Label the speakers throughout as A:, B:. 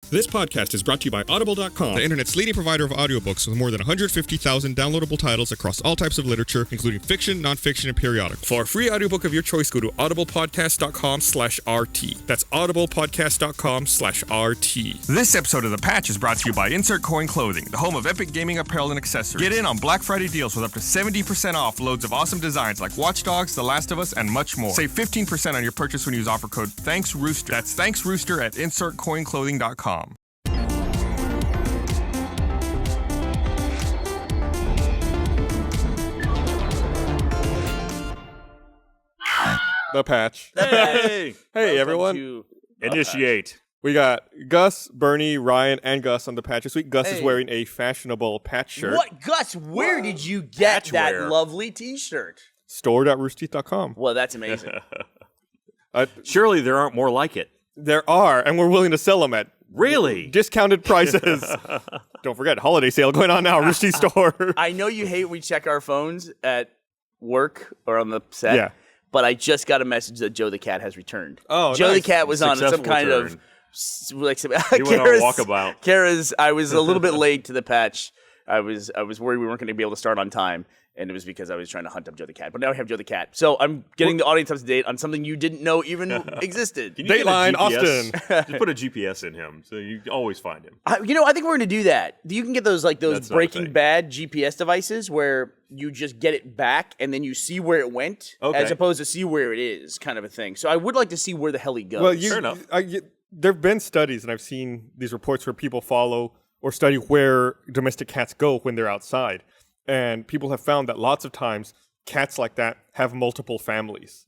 A: This podcast is brought to you by Audible.com, the internet's leading provider of audiobooks with more than 150,000 downloadable titles across all types of literature, including fiction, nonfiction, and periodical. For a free audiobook of your choice, go to audiblepodcast.com/RT. That's audiblepodcast.com/RT.
B: This episode of The Patch is brought to you by Insert Coin Clothing, the home of epic gaming apparel and accessories. Get in on Black Friday deals with up to 70% off loads of awesome designs like Watch Dogs, The Last of Us, and much more. Save 15% on your purchase when you use offer code THANKSROOSTER. That's THANKSROOSTER at InsertCoinClothing.com.
A: The Patch.
C: Hey,
A: Hey, everyone.
C: Initiate.
A: We got Gus, Burnie, Ryan, and Gus on the patch this week. Gus is wearing a fashionable patch shirt.
D: What, Gus? Where did you get that
C: Patchwear.
D: lovely T-shirt?
A: Store.roosterteeth.com.
D: Well, that's amazing.
C: Surely there aren't more like it.
A: There are, and we're willing to sell them at
C: Really?
A: discounted prices. Don't forget, holiday sale going on now, Rooster Teeth store.
D: I know you hate when we check our phones at work or on the set.
A: Yeah.
D: But I just got a message that Joe the Cat has returned.
A: Oh,
D: Joe
A: nice.
D: the Cat was on some
C: Successful
D: kind
C: return.
D: of like some,
C: He went on a walkabout.
D: Kara's. I was a little bit late to the patch. I was worried we weren't going to be able to start on time, and it was because I was trying to hunt up Joe the Cat. But now I have Joe the Cat, so I'm getting the audience up to date on something you didn't know even existed.
C: Can you get a
A: Dateline,
C: GPS?
A: Austin.
C: Just put a GPS in him, so you always find him.
D: I think we're going to do that. You can get those
C: That's not a
D: Breaking
C: thing.
D: Bad GPS devices where you just get it back and then you see where it went,
C: Okay.
D: as opposed to see where it is, kind of a thing. So I would like to see where the hell he goes.
A: Well,
C: Fair enough.
A: There have been studies, and I've seen these reports where people follow or study where domestic cats go when they're outside. And people have found that lots of times cats like that have multiple families.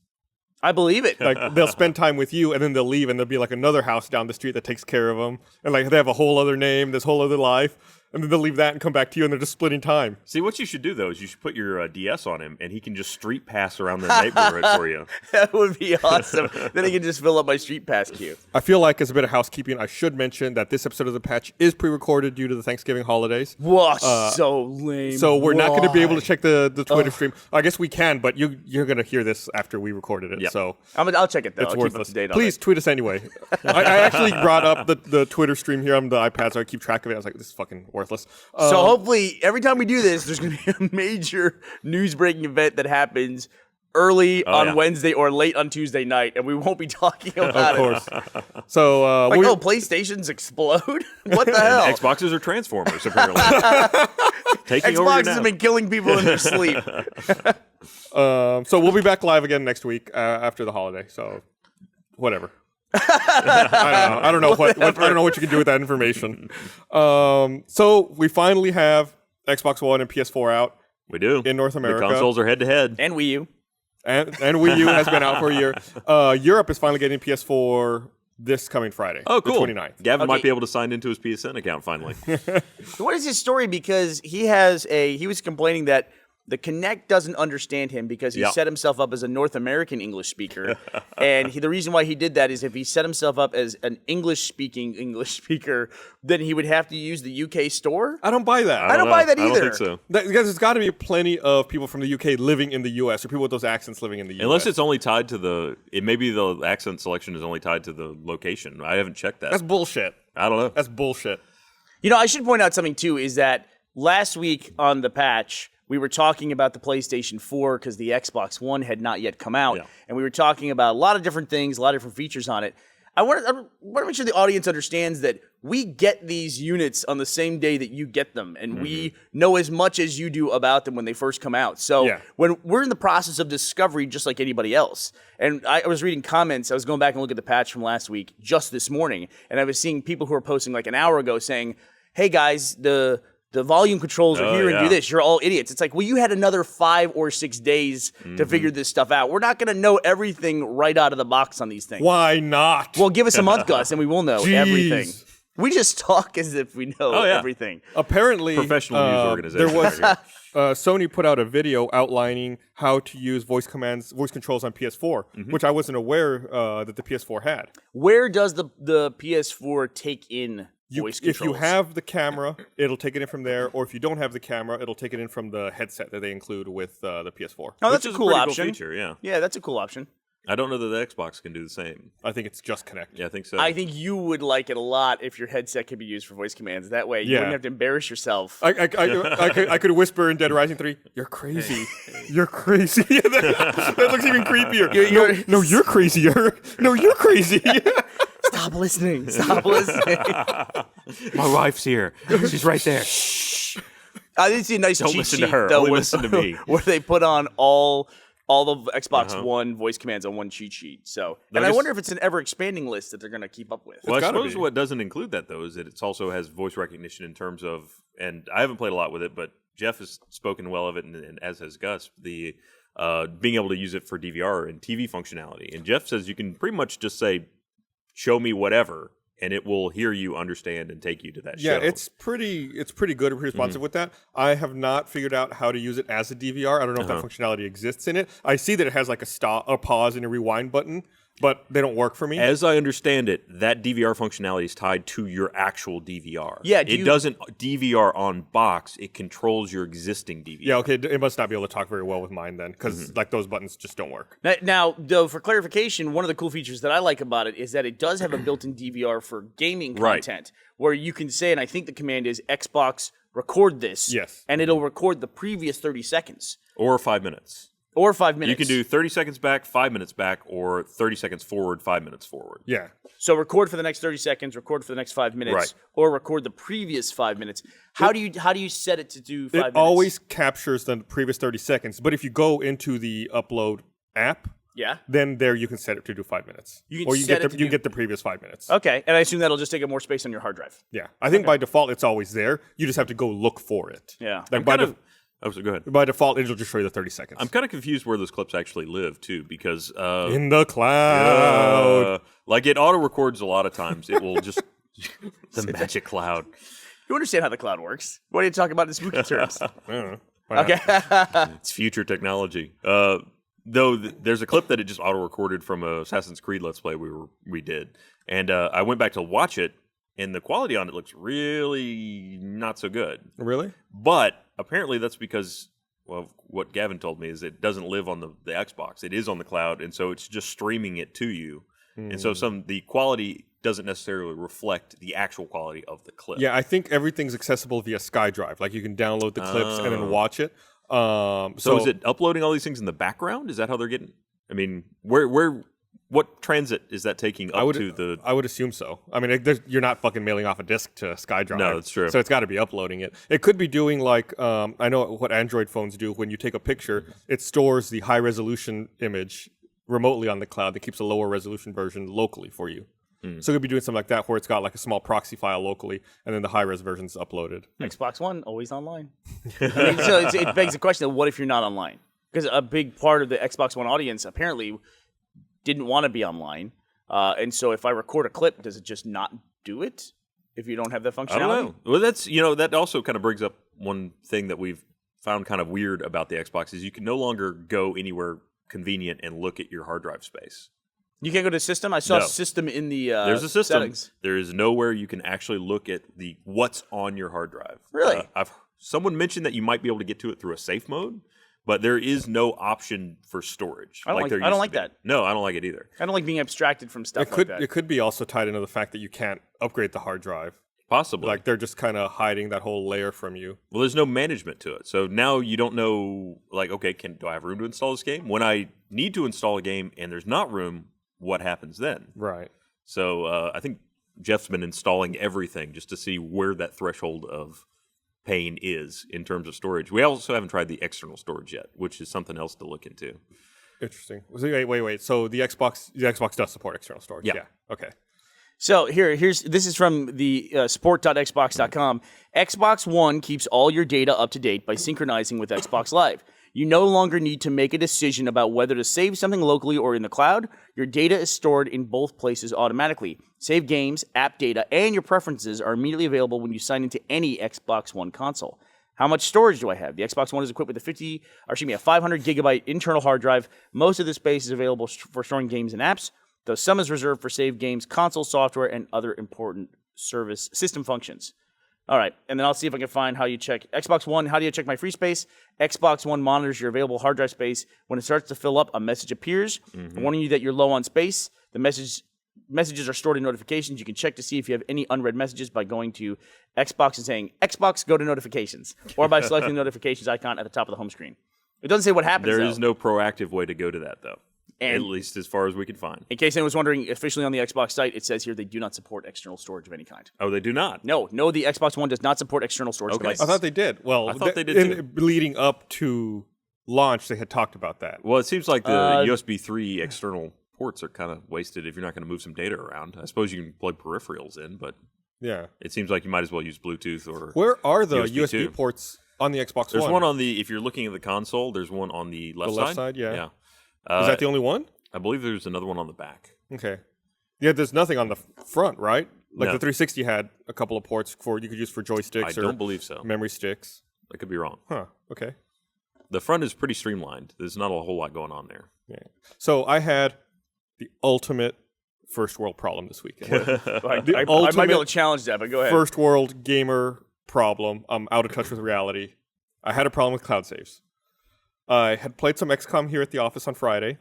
D: I believe it.
A: Like they'll spend time with you, and then they'll leave, and there'll be like another house down the street that takes care of them, and like they have a whole other name, this whole other life, and then they'll leave that and come back to you, and they're just splitting time.
C: See, what you should do, though, is you should put your DS on him, and he can just street pass around the neighborhood for you.
D: That would be awesome. Then I can just fill up my street pass queue.
A: I feel like as a bit of housekeeping, I should mention that this episode of The Patch is pre-recorded due to the Thanksgiving holidays.
D: Whoa, so lame.
A: So we're not going to be able to
D: Why?
A: check the Twitter stream. I guess we can, but you're going to hear this after we recorded it.
C: Yep.
A: So
D: I'll check it though.
A: it's
D: I'll keep up
A: worthless.
D: to date on
A: Please
D: it.
A: tweet us anyway. I actually brought up the Twitter stream here on the iPad, so I keep track of it. I was like, this is fucking worthless.
D: So hopefully, every time we do this, there's going to be a major news-breaking event that happens early on Wednesday or late on Tuesday night, and we won't be talking about
A: Of course. So
D: it. Like, PlayStations explode? What the hell?
C: Xboxes are Transformers, apparently. Taking over
D: Xboxes
C: now.
D: have been killing people in their sleep.
A: so we'll be back live again next week after the holiday. So whatever. I don't know what you can do with that information. So we finally have Xbox One and PS4 out
C: We do.
A: in North America.
C: The consoles are head-to-head.
D: And Wii U.
A: and Wii U has been out for a year. Europe is finally getting PS4 this coming Friday.
C: Oh, cool.
A: The 29th.
C: Gavin
D: Okay.
C: might be able to sign into his PSN account finally.
D: What is his story? Because he was complaining that the Kinect doesn't understand him because he set himself up as a North American English speaker. And the reason why he did that is if he set himself up as an English-speaking English speaker, then he would have to use the UK store.
A: I don't buy that.
D: I don't buy that
C: I don't
D: either.
C: think so.
A: Because there's got to be plenty of people from the UK living in the US, or people with those accents living in the US.
C: Unless it's only tied to maybe the accent selection is only tied to the location. I haven't checked that.
A: That's bullshit.
C: I don't know.
A: That's bullshit.
D: You know, I should point out something, too, is that last week on the patch, we were talking about the PlayStation 4 because the Xbox One had not yet come out.
C: Yeah.
D: And we were talking about a lot of different things, a lot of different features on it. I want to make sure the audience understands that we get these units on the same day that you get them. And we know as much as you do about them when they first come out. So when we're in the process of discovery, just like anybody else. And I was reading comments. I was going back and looking at the patch from last week just this morning. And I was seeing people who were posting like an hour ago saying, hey, guys, the volume controls are here and do this. You're all idiots. It's like, well, you had another 5 or 6 days to figure this stuff out. We're not going to know everything right out of the box on these things.
A: Why not?
D: Well, give us a month, Gus, and we will know everything. We just talk as if we know everything.
A: Apparently,
C: Professional news organization.
A: There was
C: right here.
A: Sony put out a video outlining how to use voice controls on PS4, which I wasn't aware that the PS4 had.
D: Where does the PS4 take in voice controls?
A: If you have the camera, it'll take it in from there, or if you don't have the camera, it'll take it in from the headset that they include with the PS4.
D: Oh, that's
C: Which
D: a
C: is
D: cool
C: pretty
D: option.
C: Cool feature, yeah.
D: Yeah, that's a cool option.
C: I don't know that the Xbox can do the same.
A: I think it's just Connect.
C: Yeah, I think so.
D: I think you would like it a lot if your headset could be used for voice commands. That way, you wouldn't have to embarrass yourself.
A: I could whisper in Dead Rising 3, "You're crazy. You're crazy." that looks even creepier. No, you're crazier. No, you're crazy.
D: Stop listening. Stop listening.
C: My wife's here. She's right there.
D: I did see a nice
C: Don't
D: cheat
C: listen
D: sheet,
C: to her.
D: though,
C: Only
D: where,
C: listen to me.
D: where they put on all the Xbox One voice commands on one cheat sheet. So, and I wonder if it's an ever-expanding list that they're going to keep up with.
C: Well, I
A: gotta
C: suppose
A: be.
C: what doesn't include that, though, is that it also has voice recognition in terms of, and I haven't played a lot with it, but Jeff has spoken well of it, and as has Gus, the being able to use it for DVR and TV functionality. And Jeff says you can pretty much just say, show me whatever, and it will hear you, understand, and take you to that show.
A: Yeah, it's pretty good and responsive with that. I have not figured out how to use it as a DVR. I don't know if that functionality exists in it. I see that it has like a pause and a rewind button, but they don't work for me.
C: As I understand it, that DVR functionality is tied to your actual DVR.
D: Yeah,
C: it doesn't DVR on box. It controls your existing DVR.
A: Yeah, okay, it must not be able to talk very well with mine then, because like those buttons just don't work.
D: Now, though, for clarification, one of the cool features that I like about it is that it does have a built-in DVR for gaming content, where you can say, and I think the command is Xbox record this, and it'll record the previous 30 seconds.
C: Or 5 minutes.
D: Or 5 minutes.
C: You can do 30 seconds back, 5 minutes back, or 30 seconds forward, 5 minutes forward.
A: Yeah.
D: So record for the next 30 seconds, record for the next 5 minutes, or record the previous 5 minutes. How do you set it to do 5 minutes?
A: It always captures the previous 30 seconds, but if you go into the upload app, then there you can set it to do 5 minutes. You get the previous 5 minutes.
D: Okay, and I assume that'll just take up more space on your hard drive.
A: Yeah. I think by default it's always there. You just have to go look for it.
D: Yeah.
A: Like
C: so go ahead.
A: By default, it'll just show you the 30 seconds.
C: I'm kind of confused where those clips actually live, too, because...
A: in the cloud.
C: Like, it auto-records a lot of times. It will just... the magic cloud.
D: You understand how the cloud works. What are you talking about in spooky terms?
A: Okay.
C: It's future technology. Though there's a clip that it just auto-recorded from a Assassin's Creed Let's Play we did. And I went back to watch it, and the quality on it looks really not so good.
A: Really?
C: But apparently that's because, well, what Gavin told me is it doesn't live on the Xbox. It is on the cloud, and so it's just streaming it to you. And so the quality doesn't necessarily reflect the actual quality of the clip.
A: Yeah, I think everything's accessible via SkyDrive. Like you can download the clips and then watch it.
C: So is it uploading all these things in the background? Is that how they're getting? I mean, what transit is that taking up to the...
A: I would assume so. I mean, you're not fucking mailing off a disk to SkyDrive.
C: No, that's true.
A: So it's got to be uploading it. It could be doing like, I know what Android phones do. When you take a picture, it stores the high-resolution image remotely on the cloud that keeps a lower resolution version locally for you. So it could be doing something like that where it's got like a small proxy file locally and then the high-res version is uploaded.
D: Xbox One, always online. I mean, so it begs the question of what if you're not online? Because a big part of the Xbox One audience apparently didn't want to be online. And so if I record a clip, does it just not do it if you don't have that functionality?
C: I don't know. Well, that's, that also kind of brings up one thing that we've found kind of weird about the Xbox is you can no longer go anywhere convenient and look at your hard drive space.
D: You can't go to system? I saw
C: No.
D: system in the
C: There's a system.
D: settings.
C: There is nowhere you can actually look at what's on your hard drive.
D: Really?
C: Someone mentioned that you might be able to get to it through a safe mode, but there is no option for storage.
D: I don't like that.
C: No, I don't like it either.
D: I don't like being abstracted from stuff like that.
A: It could be also tied into the fact that you can't upgrade the hard drive.
C: Possibly.
A: Like they're just kind of hiding that whole layer from you.
C: Well, there's no management to it. So now you don't know, like, okay, do I have room to install this game? When I need to install a game and there's not room, what happens then?
A: Right.
C: So I think Jeff's been installing everything just to see where that threshold of pain is in terms of storage. We also haven't tried the external storage yet, which is something else to look into.
A: Interesting. Wait. So the Xbox does support external storage?
C: Yeah.
A: Okay.
D: So this is from the support.xbox.com. Xbox One keeps all your data up to date by synchronizing with Xbox Live. You no longer need to make a decision about whether to save something locally or in the cloud. Your data is stored in both places automatically. Save games, app data, and your preferences are immediately available when you sign into any Xbox One console. How much storage do I have? The Xbox One is equipped with a 500 gigabyte internal hard drive. Most of the space is available for storing games and apps, though some is reserved for save games, console software, and other important system functions. All right, and then I'll see if I can find how you check Xbox One. How do you check my free space? Xbox One monitors your available hard drive space. When it starts to fill up, a message appears warning you that you're low on space. The messages are stored in notifications. You can check to see if you have any unread messages by going to Xbox and saying, Xbox, go to notifications, or by selecting the notifications icon at the top of the home screen. It doesn't say what happens,
C: There is no proactive way to go to that, though.
D: And
C: at least as far as we can find.
D: in case anyone was wondering, officially on the Xbox site, it says here they do not support external storage of any kind.
C: Oh, they do not?
D: No, the Xbox One does not support external storage devices.
A: I thought they did. Well,
C: I thought they did too.
A: Leading up to launch, they had talked about that.
C: Well, it seems like the USB 3 external ports are kind of wasted if you're not going to move some data around. I suppose you can plug peripherals in, but
A: Yeah.
C: it seems like you might as well use Bluetooth or
A: Where are the
C: USB
A: USB
C: 2.
A: ports on the Xbox
C: There's
A: One?
C: one on the, if you're looking at the console, there's one on the left side.
A: left side, yeah.
C: Yeah.
A: Is that the only one?
C: I believe there's another one on the back.
A: Okay. Yeah, there's nothing on the front, right? Like
C: No.
A: the 360 had a couple of ports you could use for joysticks
C: I
A: or
C: don't believe so.
A: memory sticks.
C: I could be wrong.
A: Huh. Okay.
C: The front is pretty streamlined. There's not a whole lot going on there.
A: Yeah. So I had the ultimate first world problem this weekend.
D: I might be able to challenge that, but go ahead.
A: First world gamer problem. I'm out of touch with reality. I had a problem with cloud saves. I had played some XCOM here at the office on Friday.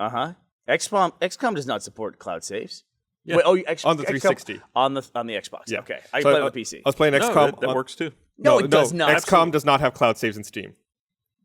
D: XCOM does not support cloud saves.
C: Yeah.
D: Wait,
A: On the 360.
D: On the Xbox.
A: Yeah.
D: Okay. I
A: So
D: play it on PC.
A: I was playing
C: No,
A: XCOM.
C: that works too.
D: No, it does not.
A: XCOM does not have cloud saves in Steam.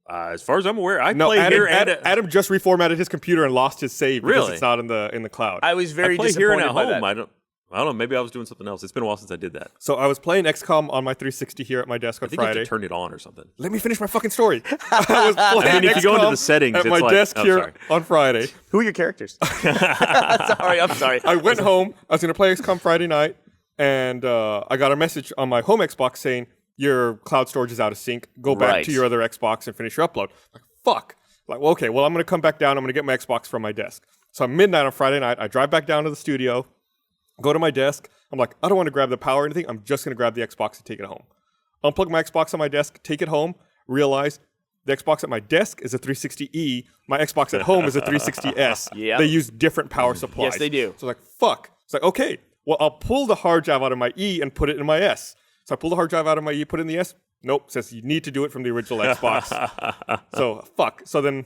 C: As far as I'm aware, I
A: No,
C: play
A: Adam,
C: here and
A: Adam just reformatted his computer and lost his save because
C: Really?
A: it's not in the cloud.
D: I was very
C: I play here
D: disappointed
C: and at
D: by
C: home.
D: that.
C: I don't know. Maybe I was doing something else. It's been a while since I did that.
A: So I was playing XCOM on my 360 here at my desk on
C: I think you
A: Friday.
C: have to turn it on or something.
A: Let me finish my fucking story. I was playing
C: if you go into
A: XCOM
C: the settings,
A: at
C: it's
A: my
C: like-
A: desk
C: oh,
A: here
C: sorry.
A: on Friday.
D: Who are your characters? I'm sorry.
A: I went home. I was going to play XCOM Friday night, and I got a message on my home Xbox saying, your cloud storage is out of sync. Go back
D: Right.
A: to your other Xbox and finish your upload. Like, fuck. Like, well, okay, well, I'm going to come back down. I'm going to get my Xbox from my desk. So midnight on Friday night, I drive back down to the studio, go to my desk. I'm like, I don't want to grab the power or anything. I'm just going to grab the Xbox and take it home. Unplug my Xbox on my desk, take it home, realize the Xbox at my desk is a 360E. My Xbox at home is a 360S.
D: Yep.
A: They use different power supplies.
D: Yes, they do.
A: So like, fuck. It's like, okay, well, I'll pull the hard drive out of my E and put it in my S. So I pull the hard drive out of my E, put it in the S. Nope, says you need to do it from the original Xbox. So, fuck. So then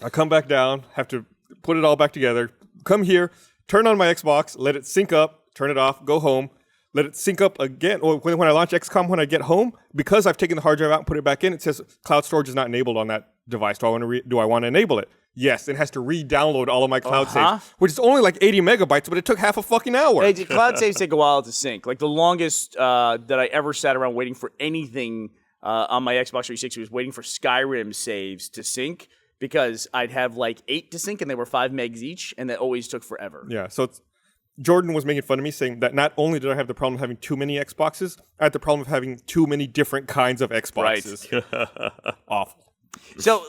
A: I come back down, have to put it all back together, come here, turn on my Xbox, let it sync up, turn it off, go home, let it sync up again. Or when I launch XCOM, when I get home, because I've taken the hard drive out and put it back in, it says cloud storage is not enabled on that device. Do I want to enable it? Yes, it has to re-download all of my cloud saves, which is only like 80 megabytes, but it took half a fucking hour.
D: Hey, cloud saves take a while to sync. Like the longest that I ever sat around waiting for anything on my Xbox 360 was waiting for Skyrim saves to sync because I'd have like 8 to sync and they were 5 megs each, and that always took forever.
A: Yeah, so Jordan was making fun of me, saying that not only did I have the problem of having too many Xboxes, I had the problem of having too many different kinds of Xboxes. Right. Awful.
D: So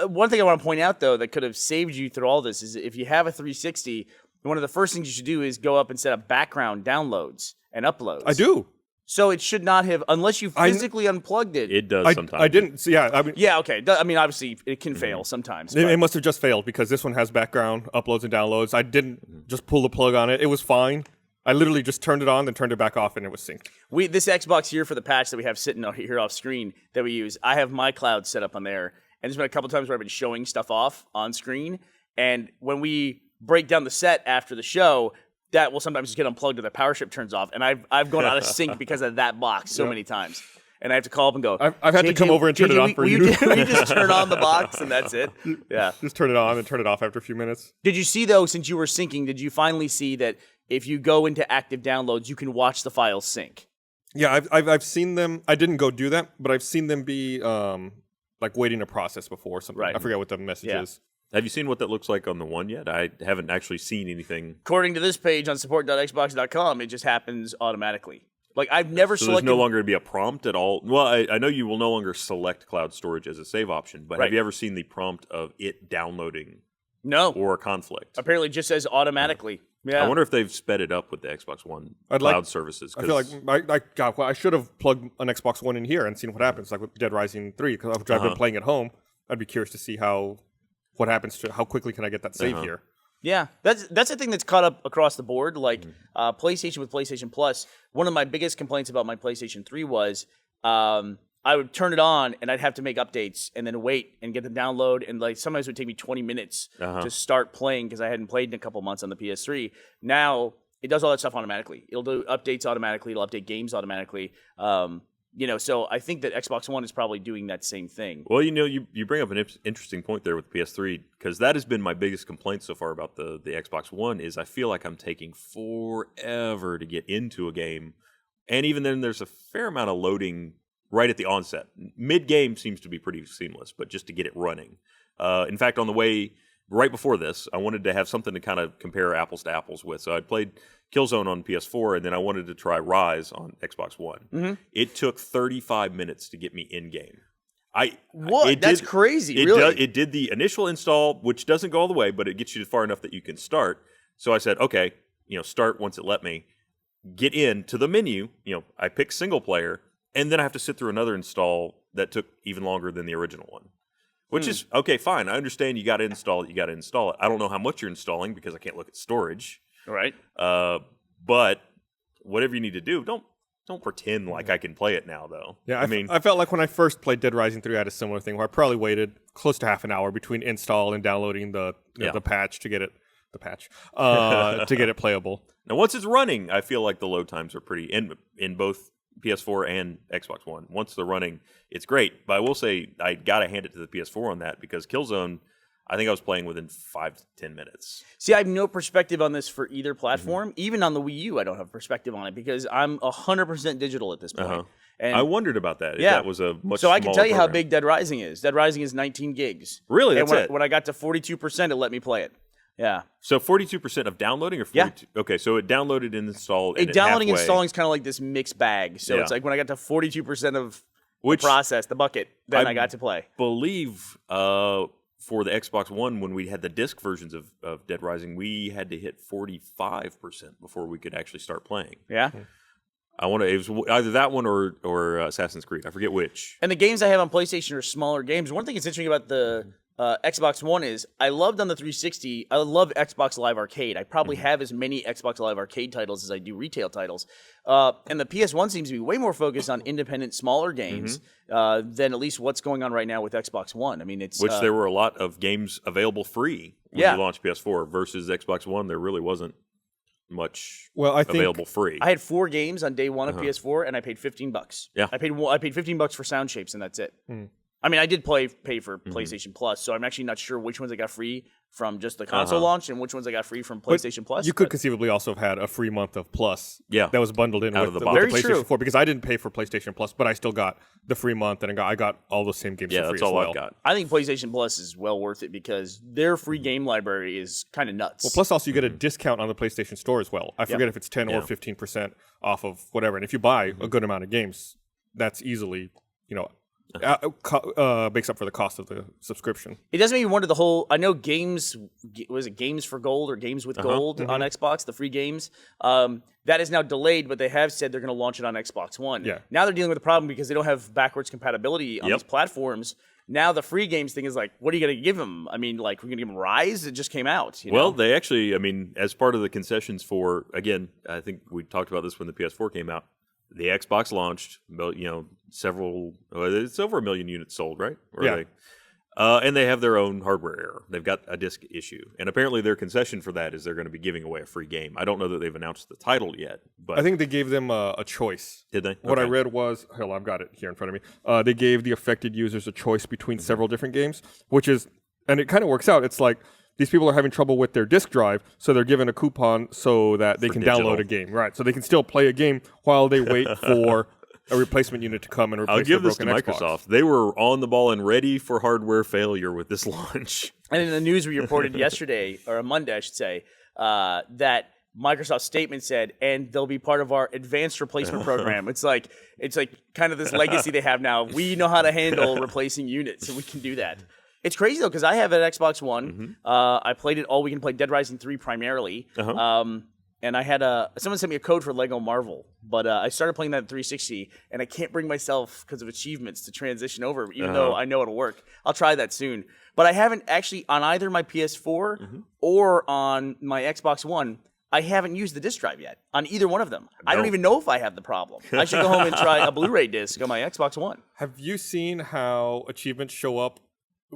D: one thing I want to point out, though, that could have saved you through all this is if you have a 360, one of the first things you should do is go up and set up background downloads and uploads.
A: I do.
D: So it should not have, unless you physically unplugged it.
C: It does sometimes.
A: I didn't. So yeah, I mean,
D: Yeah, okay. I mean, obviously, it can fail sometimes.
A: it must have just failed because this one has background uploads and downloads. I didn't just pull the plug on it. It was fine. I literally just turned it on, then turned it back off, and it was synced.
D: This Xbox here for the patch that we have sitting out here off screen that we use, I have my cloud set up on there. And there's been a couple times where I've been showing stuff off on screen. And when we break down the set after the show, that will sometimes just get unplugged or the power strip turns off. And I've gone out of sync because of that box so many times. And I have to call up and go,
A: I've had to come over and turn it on for you.
D: Will you just turn on the box and that's it? Yeah.
A: Just turn it on and turn it off after a few minutes.
D: Did you see, though, since you were syncing, did you finally see that if you go into active downloads, you can watch the files sync?
A: Yeah, I've seen them. I didn't go do that, but I've seen them be like waiting a process before or something.
D: Right.
A: I forget what the message is.
C: Have you seen what that looks like on the one yet? I haven't actually seen anything.
D: According to this page on support.xbox.com, it just happens automatically. Like, I've never
C: So
D: selected...
C: there's no longer going to be a prompt at all. Well, I know you will no longer select cloud storage as a save option, but
D: Right.
C: have you ever seen the prompt of it downloading
D: No.
C: or a conflict?
D: Apparently it just says automatically. Yeah.
C: I wonder if they've sped it up with the Xbox One
A: I'd
C: cloud
A: like-
C: services.
A: I feel like I should have plugged an Xbox One in here and seen what happens, like with Dead Rising 3, because I've been playing at home. I'd be curious to see how quickly can I get that save here.
D: Yeah, that's the thing that's caught up across the board. Like PlayStation with PlayStation Plus, one of my biggest complaints about my PlayStation 3 was I would turn it on and I'd have to make updates and then wait and get them download. And like sometimes it would take me 20 minutes to start playing because I hadn't played in a couple months on the PS3. Now it does all that stuff automatically. It'll do updates automatically. It'll update games automatically. So I think that Xbox One is probably doing that same thing.
C: Well, you bring up an interesting point there with the PS3 because that has been my biggest complaint so far about the Xbox One is I feel like I'm taking forever to get into a game. And even then there's a fair amount of loading right at the onset. Mid-game seems to be pretty seamless, but just to get it running. In fact, on the way right before this, I wanted to have something to kind of compare apples to apples with. So I played Killzone on PS4, and then I wanted to try Rise on Xbox One. Mm-hmm. It took 35 minutes to get me in-game.
D: That's crazy, really?
C: It did the initial install, which doesn't go all the way, but it gets you far enough that you can start. So I said, okay, start once it let me. Get into the menu. I picked single player, and then I have to sit through another install that took even longer than the original one. Which is, okay, fine. I understand you got to install it. I don't know how much you're installing because I can't look at storage.
D: Right.
C: But whatever you need to do, don't pretend like I can play it now, though.
A: Yeah, I felt like when I first played Dead Rising 3, I had a similar thing where I probably waited close to half an hour between install and downloading the patch to get it to get it playable.
C: Now, once it's running, I feel like the load times are pretty in both PS4 and Xbox One. Once they're running, it's great. But I will say I got to hand it to the PS4 on that because Killzone, I think I was playing within 5 to 10 minutes.
D: See, I have no perspective on this for either platform. Mm-hmm. Even on the Wii U, I don't have perspective on it because I'm 100% digital at this point. Uh-huh. And
C: I wondered about that. If that was a much
D: So I can tell you
C: program.
D: how big Dead Rising is. Dead Rising is 19 gigs.
C: Really? That's
D: and
C: it?
D: When I got to 42%, it let me play it. Yeah.
C: So 42% of downloading or 42? Yeah. Okay, so it downloaded and installed. And
D: downloading and installing is kind of like this mixed bag. So it's like when I got to 42% of the process, the bucket, then I got to play.
C: Believe for the Xbox One, when we had the disc versions of Dead Rising, we had to hit 45% before we could actually start playing.
D: Yeah.
C: It was either that one or Assassin's Creed. I forget which.
D: And the games I have on PlayStation are smaller games. One thing that's interesting about the Xbox One is I loved on the 360. I love Xbox Live Arcade. I probably have as many Xbox Live Arcade titles as I do retail titles. And the PS1 seems to be way more focused on independent, smaller games than at least what's going on right now with Xbox One. I mean,
C: there were a lot of games available free when you launched PS4 versus Xbox One. There really wasn't much available free.
D: I had 4 games on day one of PS4, and I paid $15.
C: Yeah,
D: I paid $15 for Sound Shapes, and that's it. I mean, I did pay for PlayStation Plus, so I'm actually not sure which ones I got free from just the console launch and which ones I got free from PlayStation Plus.
A: You could conceivably also have had a free month of Plus that was bundled in with the PlayStation 4 because I didn't pay for PlayStation Plus, but I still got the free month and I got all those same games for free
C: that's all I've got.
D: I think PlayStation Plus is well worth it because their free game library is kind of nuts.
A: Well, plus also you get a discount on the PlayStation Store as well. I forget if it's 10 or 15% off of whatever. And if you buy a good amount of games, that's easily, makes up for the cost of the subscription.
D: It does make me wonder I know Games for Gold or Games with Gold on Xbox, the free games, that is now delayed, but they have said they're going to launch it on Xbox One.
A: Yeah.
D: Now they're dealing with a problem because they don't have backwards compatibility on these platforms. Now the free games thing is like, what are you going to give them? I mean, like, we're going to give them Rise? It just came out.
C: Well, they actually, as part of the concessions for, again, I think we talked about this when the PS4 came out, the Xbox launched, it's over 1 million units sold, right? And they have their own hardware error. They've got a disc issue. And apparently their concession for that is they're going to be giving away a free game. I don't know that they've announced the title yet. But
A: I think they gave them a choice.
C: Did they?
A: What I read was, I've got it here in front of me. They gave the affected users a choice between several different games, and it kind of works out. It's like, these people are having trouble with their disk drive, so they're given a coupon so that they can download a game. Right, so they can still play a game while they wait for a replacement unit to come and replace the broken Xbox.
C: I'll give this to Microsoft. They were on the ball and ready for hardware failure with this launch.
D: And in the news we reported yesterday, or Monday, I should say, that Microsoft's statement said, and they'll be part of our advanced replacement program. It's like kind of this legacy they have now. We know how to handle replacing units, and we can do that. It's crazy, though, because I have an Xbox One. I played it all weekend, played Dead Rising 3 primarily. and I had someone sent me a code for Lego Marvel, but I started playing that at 360, and I can't bring myself because of achievements to transition over, even though I know it'll work. I'll try that soon, but I haven't actually on either my PS4 or on my Xbox One. I haven't used the disc drive yet on either one of them. I don't even know if I have the problem. I should go home and try a Blu-ray disc on my Xbox One.
A: Have you seen how achievements show up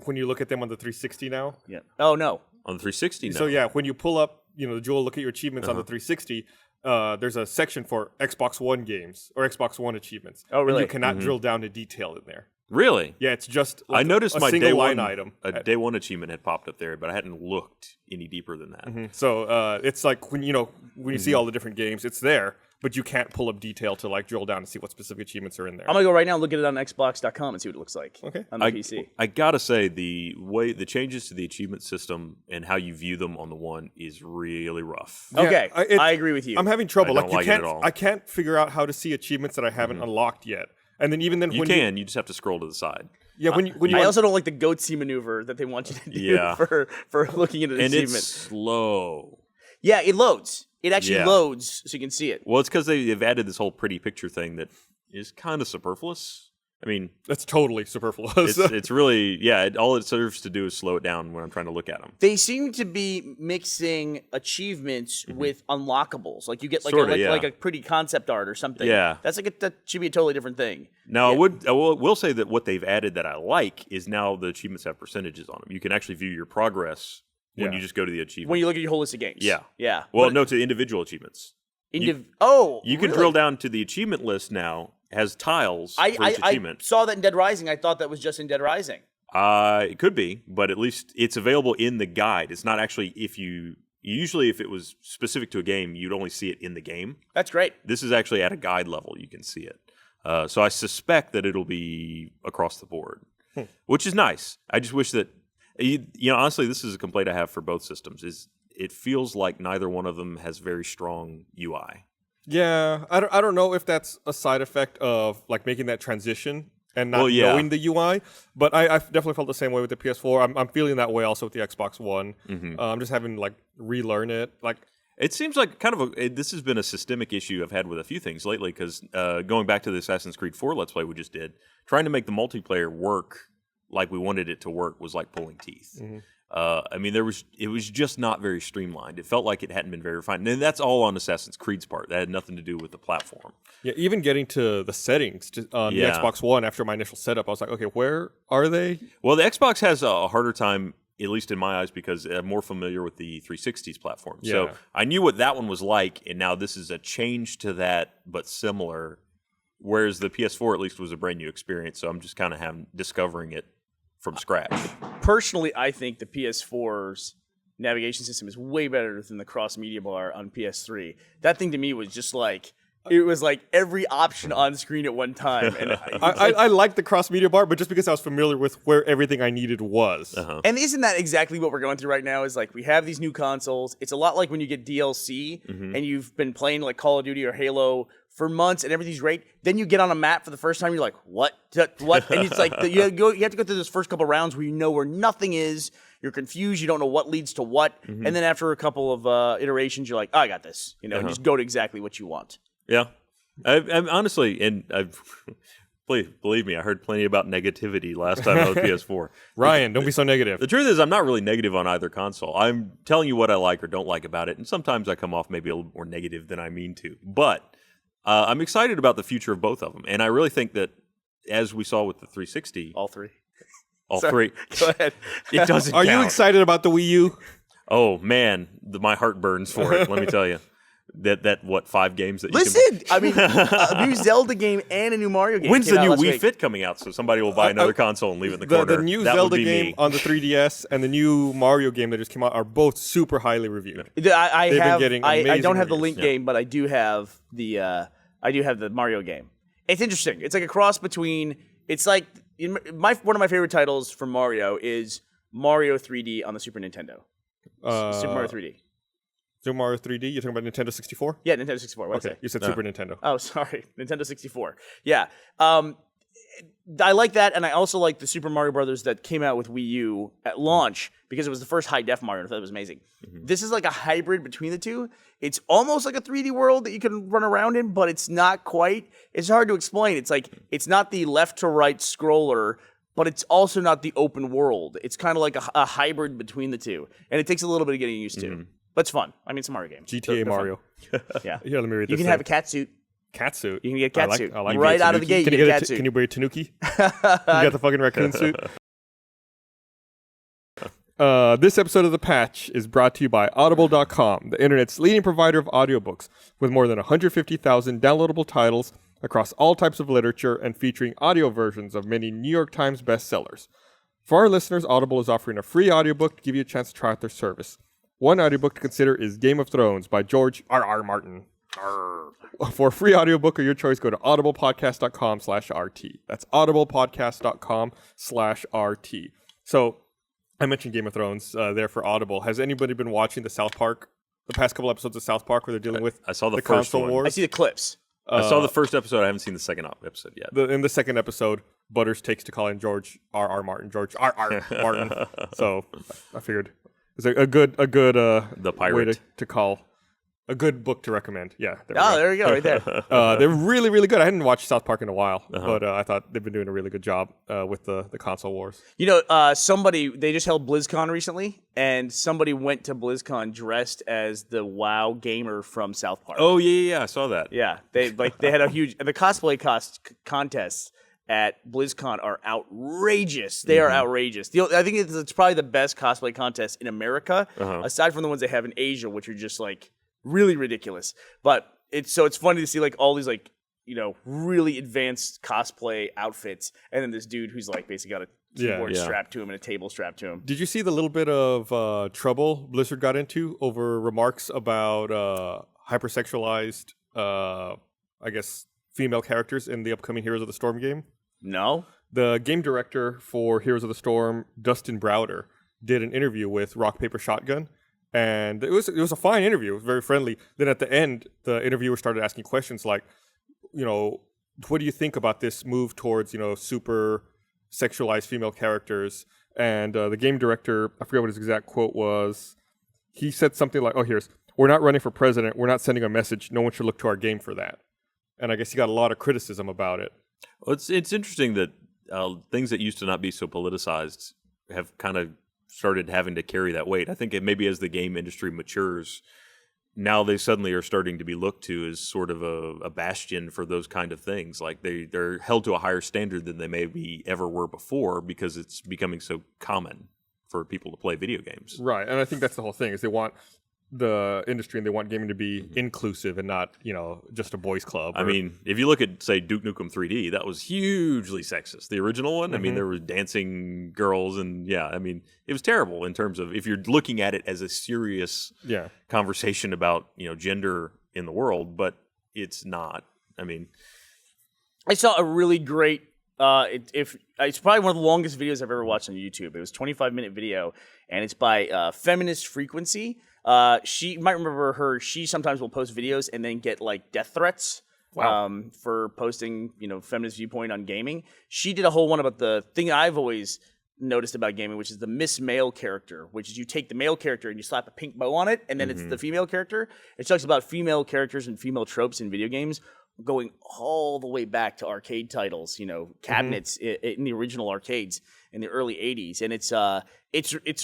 A: when you look at them on the 360 now?
D: Yeah. Oh no.
C: On the 360 now.
A: So yeah, when you pull up, Joel, look at your achievements on the 360. There's a section for Xbox One games or Xbox One achievements.
D: Oh, really?
A: And you cannot drill down to detail in there.
C: Really?
A: Yeah, it's just
C: I noticed
A: a
C: my
A: single
C: day
A: line
C: one
A: item.
C: A day one achievement had popped up there, but I hadn't looked any deeper than that.
A: So it's like when you see all the different games, it's there, but you can't pull up detail to like drill down and see what specific achievements are in there.
D: I'm gonna go right now and look at it on Xbox.com and see what it looks like.
A: Okay.
D: On the PC.
C: I gotta say the changes to the achievement system and how you view them on the one is really rough.
D: Okay,
A: Yeah,
D: I agree with you.
A: I'm having trouble.
C: I don't like it at all.
A: I can't figure out how to see achievements that I haven't unlocked yet. And then even then,
C: You you just have to scroll to the side.
A: Yeah, when you
D: I also don't like the goatsy maneuver that they want you to do
C: Yeah.
D: for looking at an
C: And
D: achievement.
C: it's slow.
D: Yeah, it loads. It actually
C: Yeah.
D: loads so you can see it.
C: Well, it's because they've added this whole pretty picture thing that is kind of superfluous. I mean,
A: that's totally superfluous.
C: it's really, all it serves to do is slow it down when I'm trying to look at them.
D: They seem to be mixing achievements with unlockables. Like you get like
C: Sorta,
D: like a pretty concept art or something.
C: Yeah.
D: That's that should be a totally different thing.
C: Now, I will say that what they've added that I like is now the achievements have percentages on them. You can actually view your progress when you just go to the achievement.
D: When you look at your whole list of games.
C: Yeah.
D: Yeah.
C: Well, no, to individual achievements. You can
D: really?
C: drill down to the achievement list now. Has tiles for each
D: I
C: achievement.
D: saw that in Dead Rising. I thought that was just in Dead Rising.
C: It could be, but at least it's available in the guide. It's not actually usually if it was specific to a game, you'd only see it in the game.
D: That's great.
C: This is actually at a guide level. You can see it. So I suspect that it'll be across the board, which is nice. I just wish that, honestly, this is a complaint I have for both systems. Is it feels like neither one of them has very strong UI.
A: Yeah, I don't know if that's a side effect of like making that transition and not knowing the UI, but I definitely felt the same way with the PS4. I'm feeling that way also with the Xbox One. I'm just having to like relearn it. Like
C: it seems like this has been a systemic issue I've had with a few things lately. Because going back to the Assassin's Creed 4 Let's Play we just did, trying to make the multiplayer work like we wanted it to work was like pulling teeth. I mean, it was just not very streamlined. It felt like it hadn't been very refined. And that's all on Assassin's Creed's part. That had nothing to do with the platform.
A: Yeah, even getting to the settings on the Xbox One after my initial setup, I was like, okay, where are they?
C: Well, the Xbox has a harder time, at least in my eyes, because I'm more familiar with the 360's platform.
A: Yeah.
C: So I knew what that one was like, and now this is a change to that, but similar. Whereas the PS4 at least was a brand new experience, so I'm just kind of discovering it from scratch.
D: Personally, I think the PS4's navigation system is way better than the cross media bar on PS3. That thing to me was just like, it was like every option on screen at one time. And
A: I like the cross media bar, but just because I was familiar with where everything I needed was.
D: And isn't that exactly what we're going through right now? Is like we have these new consoles. It's a lot like when you get DLC and you've been playing like Call of Duty or Halo for months and everything's great. Then you get on a map for the first time. You're like, what? What? And it's like you have to go through those first couple rounds where you know where nothing is. You're confused. You don't know what leads to what. And then after a couple of iterations, you're like, oh, I got this. And just go to exactly what you want.
C: Yeah. I'm honestly, and believe me, I heard plenty about negativity last time on the PS4.
A: Ryan, don't be so negative.
C: The truth is, I'm not really negative on either console. I'm telling you what I like or don't like about it, and sometimes I come off maybe a little more negative than I mean to. But I'm excited about the future of both of them, and I really think that, as we saw with the 360,
D: All three.
C: three.
D: Go ahead.
C: It doesn't.
A: Are you
C: count.
A: excited about the Wii U?
C: Oh man, my heart burns for it. Let me tell you. That 5 games that you
D: Listen, I mean, a new Zelda game and a new Mario game.
C: When's
D: came
C: the
D: out
C: new
D: last
C: Wii
D: week.
C: Fit coming out? So somebody will buy another console and leave it in the corner.
A: The new
C: That would
A: Zelda
C: be
A: game
C: me.
A: on the 3DS and the new Mario game that just came out are both super highly reviewed.
D: I
A: They've been
D: have.
A: getting
D: I
A: amazing
D: don't have the
A: reviews.
D: Link game, but I do have the. I do have the Mario game. It's interesting. It's like a cross between. It's like one of my favorite titles for Mario is Mario 3D on the Super Nintendo. Super Mario 3D.
A: Super Mario 3D? You're talking about Nintendo 64?
D: Yeah, Nintendo 64. What did I
A: Okay,
D: say?
A: you said Super Nintendo.
D: Oh, sorry. Nintendo 64. Yeah. I like that, and I also like the Super Mario Brothers that came out with Wii U at launch because it was the first high-def Mario, and I thought it was amazing. This is like a hybrid between the two. It's almost like a 3D world that you can run around in, but it's not quite. It's hard to explain. It's like it's not the left to right scroller, but it's also not the open world. It's kind of like a hybrid between the two, and it takes a little bit of getting used to. But it's fun. I mean, it's a Mario game.
A: GTA Mario.
D: Yeah.
A: Here, let me read
D: You
A: this.
D: can have a cat suit.
A: cat suit.
D: You can get a cat suit.
A: I like
D: right out of the gate.
A: Can
D: you
A: you
D: get a
A: get
D: cat suit.
A: Can you wear a tanuki? You got the fucking raccoon suit. This episode of The Patch is brought to you by Audible.com, the internet's leading provider of audiobooks, with more than 150,000 downloadable titles across all types of literature and featuring audio versions of many New York Times bestsellers. For our listeners, Audible is offering a free audiobook to give you a chance to try out their service. One audiobook to consider is Game of Thrones by George R.R. Martin. For a free audiobook of your choice, go to audiblepodcast.com/RT. That's audiblepodcast.com/RT. So, I mentioned Game of Thrones there for Audible. Has anybody been watching the past couple episodes of South Park where they're dealing with
C: I saw the first
A: console
C: one.
A: wars?
D: I see the clips.
C: I saw the first episode. I haven't seen the second episode yet.
A: In the second episode, Butters takes to calling George R.R. Martin George R.R. Martin. So I figured it's a good
C: The pirate.
A: way to call a good book to recommend. Yeah.
D: There you go, right there.
A: They're really, really good. I hadn't watched South Park in a while, but I thought they've been doing a really good job with the console wars.
D: You know, they just held BlizzCon recently, and somebody went to BlizzCon dressed as the WoW gamer from South Park.
C: Oh yeah, I saw that.
D: Yeah, they had a huge the cosplay contests at BlizzCon are outrageous. They are outrageous. I think it's probably the best cosplay contest in America, aside from the ones they have in Asia, which are just like really ridiculous. But it's funny to see like all these like, you know, really advanced cosplay outfits, and then this dude who's like basically got a keyboard strapped to him and a table strapped to him.
A: Did you see the little bit of trouble Blizzard got into over remarks about hypersexualized, I guess, female characters in the upcoming Heroes of the Storm game?
D: No.
A: The game director for Heroes of the Storm, Dustin Browder, did an interview with Rock Paper Shotgun, and it was a fine interview. It was very friendly. Then at the end, the interviewer started asking questions like, you know, what do you think about this move towards, you know, super sexualized female characters? And the game director, I forget what his exact quote was. He said something like, we're not running for president. We're not sending a message. No one should look to our game for that. And I guess he got a lot of criticism about it.
C: Well, it's interesting that things that used to not be so politicized have kind of started having to carry that weight. I think maybe as the game industry matures, now they suddenly are starting to be looked to as sort of a bastion for those kind of things. Like they're held to a higher standard than they maybe ever were before because it's becoming so common for people to play video games.
A: Right, and I think that's the whole thing, is they want the industry and they want gaming to be inclusive and not, you know, just a boys club.
C: I mean, if you look at, say, Duke Nukem 3D, that was hugely sexist. The original one, I mean, there were dancing girls and, I mean, it was terrible in terms of if you're looking at it as a serious conversation about, you know, gender in the world, but it's not. I mean,
D: I saw a really great it's probably one of the longest videos I've ever watched on YouTube. It was a 25-minute video, and it's by Feminist Frequency. She might remember her. She sometimes will post videos and then get like death threats for posting, you know, feminist viewpoint on gaming. She did a whole one about the thing I've always noticed about gaming, which is the Miss Male character, which is you take the male character and you slap a pink bow on it, and then it's the female character. It talks about female characters and female tropes in video games, going all the way back to arcade titles, you know, cabinets in the original arcades in the early 80s. And it's a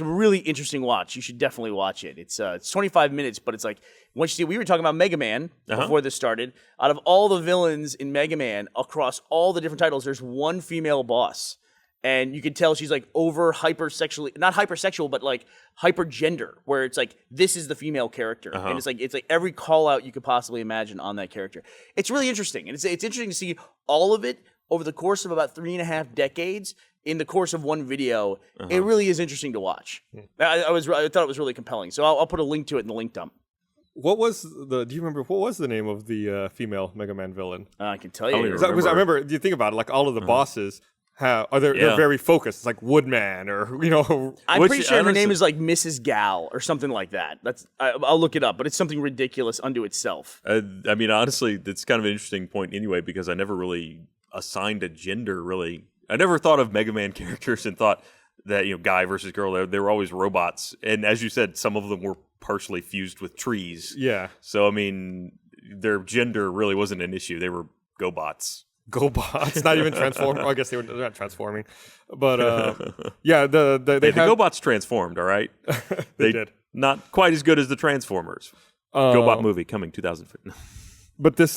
D: really interesting watch. You should definitely watch it. It's 25 minutes, but it's like, once you see, we were talking about Mega Man before this started. Out of all the villains in Mega Man across all the different titles, there's one female boss. And you can tell she's like not hypersexual, but like hypergender, where it's like, this is the female character. And it's like every call out you could possibly imagine on that character. It's really interesting. And it's interesting to see all of it over the course of about 3.5 decades in the course of one video. It really is interesting to watch. I thought it was really compelling. So I'll put a link to it in the link dump.
A: Do you remember what was the name of the female Mega Man villain?
D: I can tell you.
A: I remember, do you think about it, like all of the bosses, they're very focused. It's like Woodman or, you know.
D: I'm pretty sure her name is like Mrs. Gal or something like that. I'll look it up, but it's something ridiculous unto itself.
C: I mean, honestly, that's kind of an interesting point anyway, because I never really assigned a gender, really. I never thought of Mega Man characters and thought that guy versus girl. They were always robots, and as you said, some of them were partially fused with trees.
A: Yeah.
C: So I mean, their gender really wasn't an issue. They were GoBots.
A: GoBots, not even transforming. I guess they're not transforming, but yeah, the
C: GoBots transformed. All right,
A: they did.
C: Not quite as good as the Transformers. GoBot movie coming 2015.
A: But this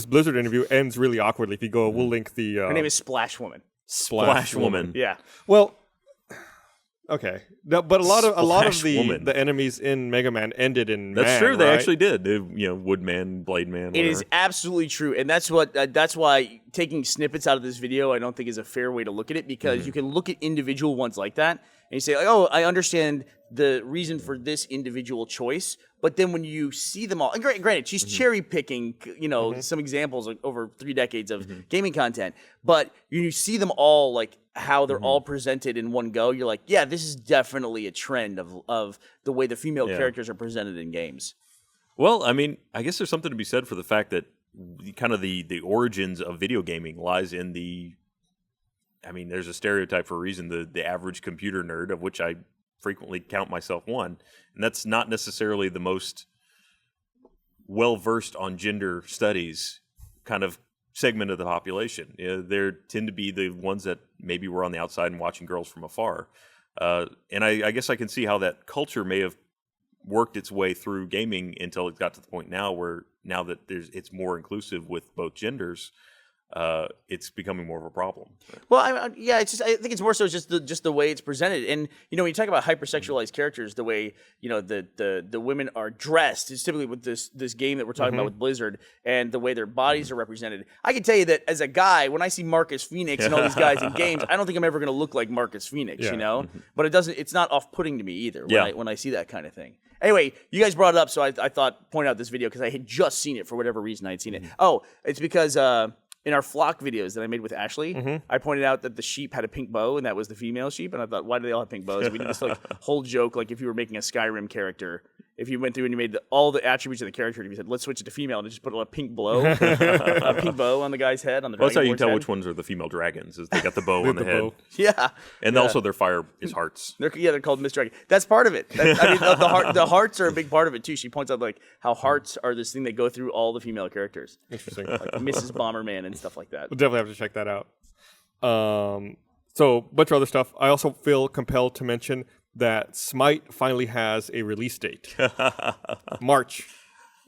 A: Blizzard interview ends really awkwardly. If you go, we'll link the.
D: Her name is Splash Woman.
C: Splash Woman.
D: Yeah.
A: Well, okay, no, but a lot of
C: Woman.
A: the enemies in Mega Man ended in.
C: That's
A: man,
C: true. They
A: right?
C: actually did. Woodman, Blade Man.
D: It is absolutely true, and that's why taking snippets out of this video I don't think is a fair way to look at it, because you can look at individual ones like that and you say like, oh, I understand the reason for this individual choice, but then when you see them all, and granted, she's cherry picking, some examples over 3 decades of gaming content, but you see them all like how they're all presented in one go. You're like, yeah, this is definitely a trend of the way the female characters are presented in games.
C: Well, I mean, I guess there's something to be said for the fact that kind of the origins of video gaming lies in there's a stereotype for a reason, the average computer nerd, of which I frequently count myself one, and that's not necessarily the most well-versed on gender studies kind of segment of the population. They tend to be the ones that maybe were on the outside and watching girls from afar. And I guess I can see how that culture may have worked its way through gaming until it got to the point now that it's more inclusive with both genders. It's becoming more of a problem.
D: Well, I think it's more so just the way it's presented, and when you talk about hypersexualized characters, the way the women are dressed is typically with this game that we're talking about with Blizzard, and the way their bodies are represented. I can tell you that as a guy, when I see Marcus Phoenix and all these guys in games, I don't think I'm ever going to look like Marcus Phoenix, But it's not off-putting to me either when I see that kind of thing. Anyway, you guys brought it up, so I thought point out this video because I had just seen it for whatever reason. I had seen it. Oh, it's because. In our flock videos that I made with Ashley, I pointed out that the sheep had a pink bow, and that was the female sheep. And I thought, why do they all have pink bows? We did this whole joke, like if you were making a Skyrim character, if you went through and you made all the attributes of the character, and you said, let's switch it to female, and just put a pink bow on the guy's head. On the
C: that's how you can tell
D: head.
C: which ones are the female dragons, is they got the bow on the head.
A: Bow.
D: Yeah,
C: and also their fire is hearts.
D: They're called Miss Dragon. That's part of it. The hearts are a big part of it too. She points out like how hearts are this thing that go through all the female characters.
A: Interesting,
D: like Mrs. Bomberman and stuff like that.
A: We'll definitely have to check that out. So, a bunch of other stuff. I also feel compelled to mention that Smite finally has a release date. March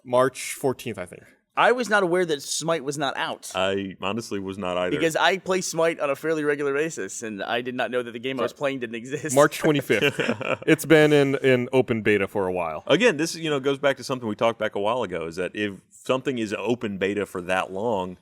A: 14th, I think.
D: I was not aware that Smite was not out.
C: I honestly was not either.
D: Because I play Smite on a fairly regular basis, and I did not know that the game I was playing didn't exist.
A: March 25th. It's been in open beta for a while.
C: Again, this goes back to something we talked back a while ago, is that if something is open beta for that long,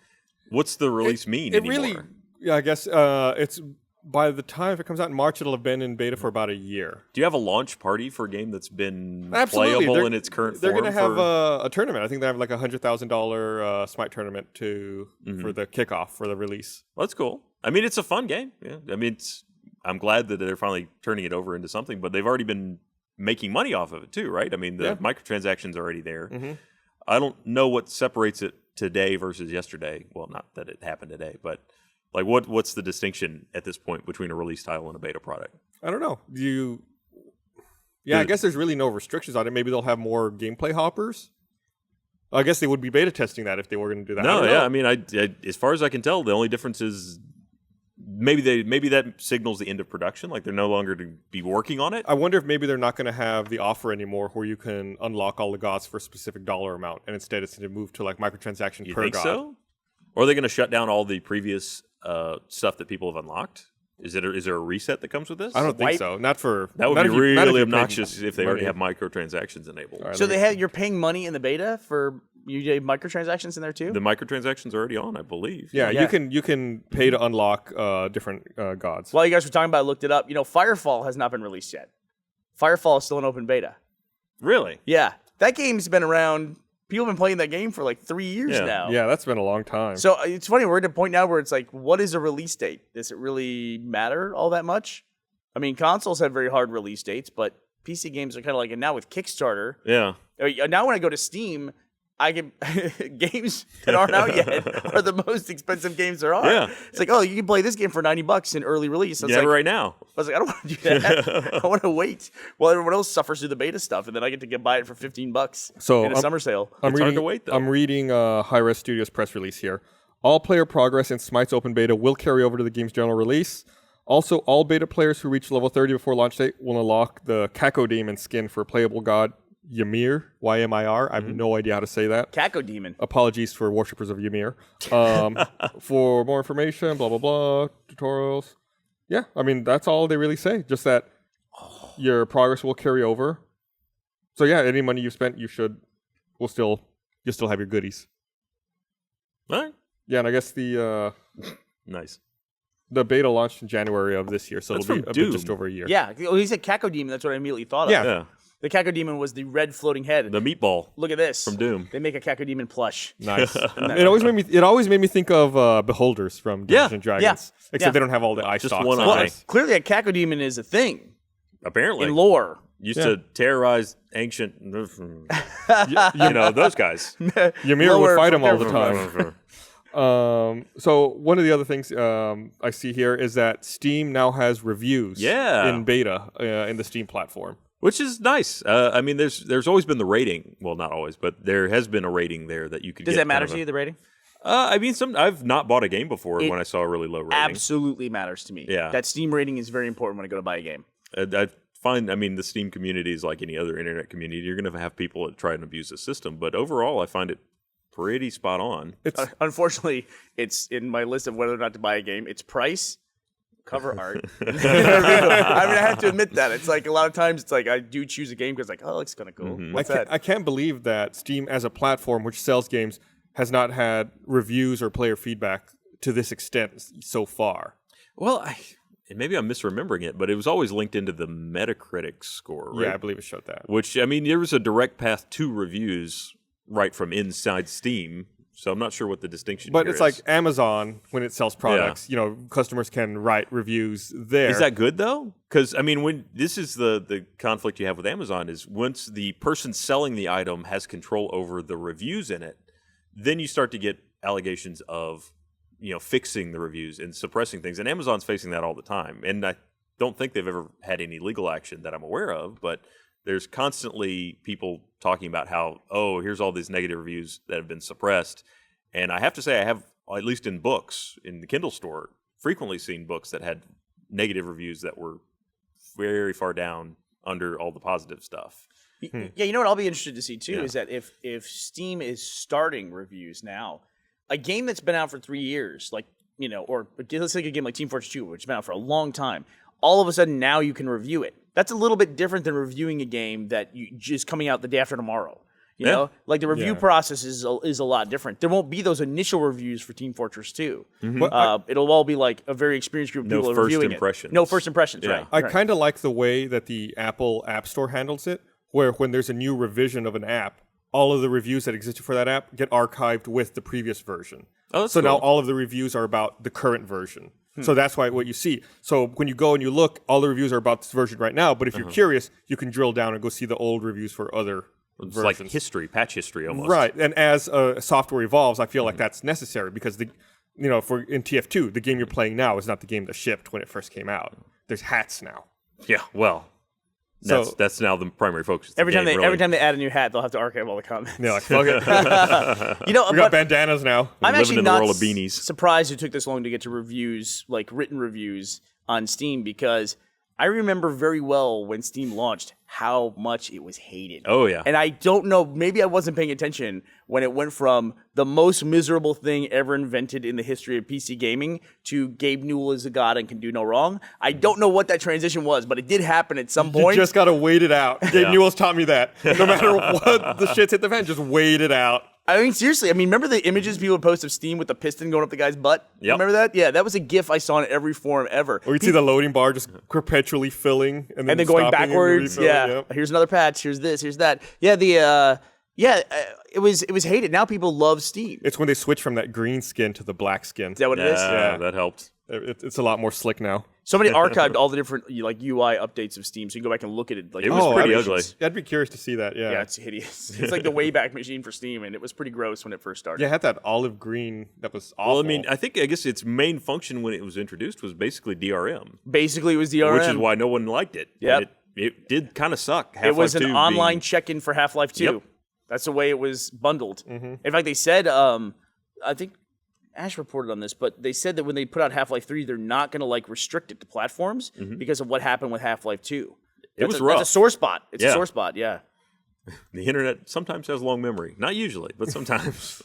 C: what's the release mean anymore?
A: Really, yeah, I guess it's by the time if it comes out in March, it'll have been in beta for about a year.
C: Do you have a launch party for a game that's been
A: Absolutely.
C: playable in its current form?
A: They're going to have a tournament. I think they have like $100,000 Smite tournament for the kickoff for the release.
C: Well, that's cool. I mean, it's a fun game. Yeah. I mean, I'm glad that they're finally turning it over into something, but they've already been making money off of it too, right? I mean, the microtransactions are already there. Mm-hmm. I don't know what separates it today versus yesterday. Well, not that it happened today, but like what's the distinction at this point between a release title and a beta product?
A: I don't know. I guess there's really no restrictions on it. Maybe they'll have more gameplay hoppers. I guess they would be beta testing that if they were going to do that.
C: No, I mean, I as far as I can tell, the only difference is maybe that signals the end of production, like they're no longer to be working on it.
A: I wonder if maybe they're not going to have the offer anymore where you can unlock all the gods for a specific dollar amount, and instead it's going to move to like microtransaction
C: You
A: per
C: think
A: god.
C: so? Or are they going to shut down all the previous stuff that people have unlocked? Is there a reset that comes with this?
A: I don't think so. Not for
C: that would
A: not
C: be
A: if you- not if
C: really
A: you're
C: obnoxious
A: paying
C: if they already
A: money.
C: have microtransactions enabled.
A: All right,
D: So
A: let me-
D: you're paying money in the beta for you have microtransactions in there too?
C: The microtransactions are already on, I believe.
A: Yeah,
D: Yeah.
A: you can pay to unlock different gods.
D: While you guys were talking about it, I looked it up. Firefall has not been released yet. Firefall is still in open beta.
C: Really?
D: Yeah. That game's been around. People have been playing that game for like 3 years
C: Yeah.
D: now.
A: Yeah, that's been a long time.
D: So it's funny, we're at a point now where it's like, what is a release date? Does it really matter all that much? I mean, consoles have very hard release dates, but PC games are kind of like, and now with Kickstarter,
C: Yeah.
D: now when I go to Steam, I can games that aren't out yet are the most expensive games there are.
C: Yeah.
D: It's like, oh, you can play this game for $90 in early release.
C: Yeah, right now.
D: I was like, I don't want to do that. I want to wait while everyone else suffers through the beta stuff, and then I get to buy it for $15
A: So,
D: in a summer sale.
C: It's hard to wait, though.
A: I'm reading Hi-Res Studios press release here. All player progress in Smite's open beta will carry over to the game's general release. Also, all beta players who reach level 30 before launch date will unlock the Cacodemon skin for playable god Ymir, Y-M-I-R. I have no idea how to say that.
D: Cacodemon.
A: Apologies for worshippers of Ymir. For more information, blah, blah, blah, tutorials. Yeah, I mean, that's all they really say. Just that your progress will carry over. So yeah, any money you spent, you'll still have your goodies.
C: All right.
A: Yeah, and I guess
C: Nice.
A: the beta launched in January of this year, so
C: That's
A: it'll be
C: from
A: a bit
C: Doom.
A: just over a year.
D: Yeah, well, he said Cacodemon. That's what I immediately thought of.
A: Yeah.
C: Yeah.
D: The Cacodemon was the red floating head.
C: The meatball.
D: Look at this.
C: From Doom.
D: They make a Cacodemon plush.
A: Nice. It always made me think of Beholders from Dungeons and Dragons.
D: Yeah.
A: Except
D: Yeah.
A: they don't have all the eye
C: Just
A: stalks.
C: one
A: on
C: eye.
A: it.
D: Clearly, a Cacodemon is a thing
C: Apparently.
D: in lore.
C: Used to terrorize ancient... those guys.
A: Ymir would
D: Lower
A: fight him all the
D: from
A: time. So one of the other things I see here is that Steam now has reviews in beta in the Steam platform.
C: Which is nice. I mean, there's always been the rating. Well, not always, but there has been a rating there that you could
D: Does
C: get.
D: that matter to you, the rating?
C: I mean, I've not bought a game before when I saw a really low rating.
D: Absolutely matters to me.
C: Yeah.
D: That Steam rating is very important when I go to buy a game.
C: I find, the Steam community is like any other internet community. You're going to have people that try and abuse the system, but overall, I find it pretty spot on.
D: Unfortunately, it's in my list of whether or not to buy a game. It's price, cover art. I have to admit that. It's like a lot of times it's like I do choose a game because like, oh, it looks kind of cool.
C: Mm-hmm.
D: What's that?
A: I can't believe that Steam as a platform which sells games has not had reviews or player feedback to this extent so far.
C: Well, and maybe I'm misremembering it, but it was always linked into the Metacritic score, right?
A: Yeah, I believe it showed that.
C: Which, there was a direct path to reviews right from inside Steam, so I'm not sure what the distinction
A: But
C: here
A: it's
C: is.
A: like Amazon, when it sells products, customers can write reviews there.
C: Is that good, though? Because, when this is the conflict you have with Amazon is once the person selling the item has control over the reviews in it, then you start to get allegations of fixing the reviews and suppressing things. And Amazon's facing that all the time. And I don't think they've ever had any legal action that I'm aware of, but there's constantly people talking about how, here's all these negative reviews that have been suppressed. And I have to say I have, at least in books, in the Kindle store, frequently seen books that had negative reviews that were very far down under all the positive stuff.
D: Yeah, you know what I'll be interested to see too is that if Steam is starting reviews now, a game that's been out for 3 years, like, or let's take a game like Team Fortress 2, which has been out for a long time, all of a sudden now you can review it. That's a little bit different than reviewing a game that you just coming out the day after tomorrow. You know, like the review process is a lot different. There won't be those initial reviews for Team Fortress 2. Mm-hmm. It'll all be like a very experienced group of people reviewing it. No first impressions, right?
A: I kind of like the way that the Apple App Store handles it, where when there's a new revision of an app, all of the reviews that existed for that app get archived with the previous version.
C: Oh, that's
A: so
C: cool.
A: now all of the reviews are about the current version. So that's why what you see. So when you go and you look, all the reviews are about this version right now. But if you're curious, you can drill down and go see the old reviews for other
C: It's
A: versions.
C: like history, patch history almost.
A: Right. And as software evolves, I feel like that's necessary because in TF2, the game you're playing now is not the game that shipped when it first came out. There's hats now.
C: Yeah, well, that's now the primary focus.
D: Every time they add a new hat, they'll have to archive all the comments.
A: Yeah, like fuck it.
D: We got
A: bandanas now.
D: I'm
C: living
D: actually
C: in the
D: not
C: world of beanies.
D: surprised it took this long to get to reviews, like written reviews on Steam, because I remember very well when Steam launched how much it was hated.
C: Oh, yeah.
D: And I don't know, maybe I wasn't paying attention when it went from the most miserable thing ever invented in the history of PC gaming to Gabe Newell is a god and can do no wrong. I don't know what that transition was, but it did happen at some point.
A: You just got to wait it out. Gabe Newell's taught me that. No matter what the shit's hit the fan, just wait it out.
D: I mean, seriously. Remember the images people would post of Steam with the piston going up the guy's butt?
C: Yep.
D: Remember that? Yeah, that was a GIF I saw in every forum ever.
A: Or you'd see the loading bar just perpetually filling and then
D: going
A: stopping and
D: backwards.
A: refilling.
D: Yeah.
A: Yep.
D: Here's another patch. Here's this. Here's that. Yeah. It was hated. Now people love Steam.
A: It's when they switch from that green skin to the black skin.
D: Is that what it is?
C: Yeah, that helped.
A: It's a lot more slick now.
D: Somebody archived all the different like UI updates of Steam, so you can go back and look at it. Like
C: It was pretty ugly.
A: I'd be curious to see that. Yeah.
D: Yeah, it's hideous. It's like the Wayback Machine for Steam, and it was pretty gross when it first started.
A: Yeah, it had that olive green that was awful.
C: Well, I mean, I guess its main function when it was introduced was basically DRM,
D: Basically, it was DRM.
C: which is why no one liked it.
D: Yep.
C: And it did kind of suck.
D: it was an
C: Half-Life 2
D: online
C: being-
D: check-in for Half-Life 2.
C: Yep.
D: That's the way it was bundled. In fact, they said, I think Ash reported on this, but they said that when they put out Half-Life 3, they're not going to like restrict it to platforms because of what happened with Half-Life 2.
C: It was rough.
D: That's a sore spot. It's a
C: Yeah.
D: sore spot, yeah.
C: The internet sometimes has long memory. Not usually, but sometimes.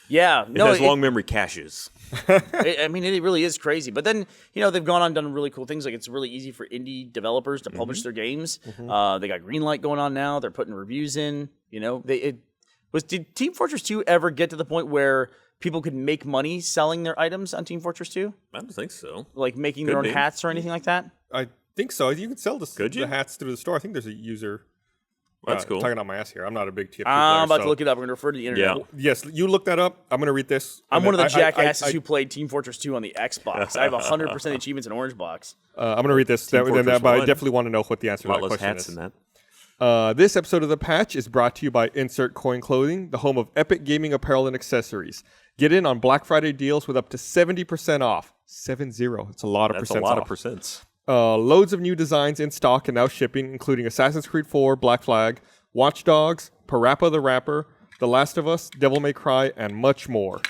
D: Yeah.
C: It has long memory caches.
D: I mean, it really is crazy. But then, they've gone on and done really cool things. Like, it's really easy for indie developers to publish their games. They got Greenlight going on now. They're putting reviews in. Did Team Fortress 2 ever get to the point where people could make money selling their items on Team Fortress 2?
C: I don't think so.
D: Like making
C: Could
D: their own
C: be.
D: hats or anything like that?
A: I think so. You can sell
C: Could you?
A: the hats through the store. I think there's a user.
C: That's cool.
A: Talking on my ass here. I'm not a big TFT player.
D: I'm about
A: so-
D: to look it up. I'm going to refer to the internet.
C: Yeah.
A: Yes, you look that up. I'm going to read this.
D: I'm
A: and
D: one of
A: then
D: the jackasses
A: I-
D: who played Team Fortress 2 on the Xbox. I have 100% achievements in Orange Box.
A: I'm going to read this. But
C: Fortress
A: I
C: 1.
A: definitely want to know what the answer
C: A
A: to
C: lot
A: that
C: less
A: question
C: hats
A: is.
C: than that.
A: This episode of The Patch is brought to you by Insert Coin Clothing, the home of epic gaming apparel and accessories. Get in on Black Friday deals with up to 70% off. 70. It's a lot of
C: That's a
A: percents
C: lot
A: off.
C: of percents.
A: Loads of new designs in stock and now shipping, including Assassin's Creed 4, Black Flag, Watch Dogs, Parappa the Rapper, The Last of Us, Devil May Cry, and much more.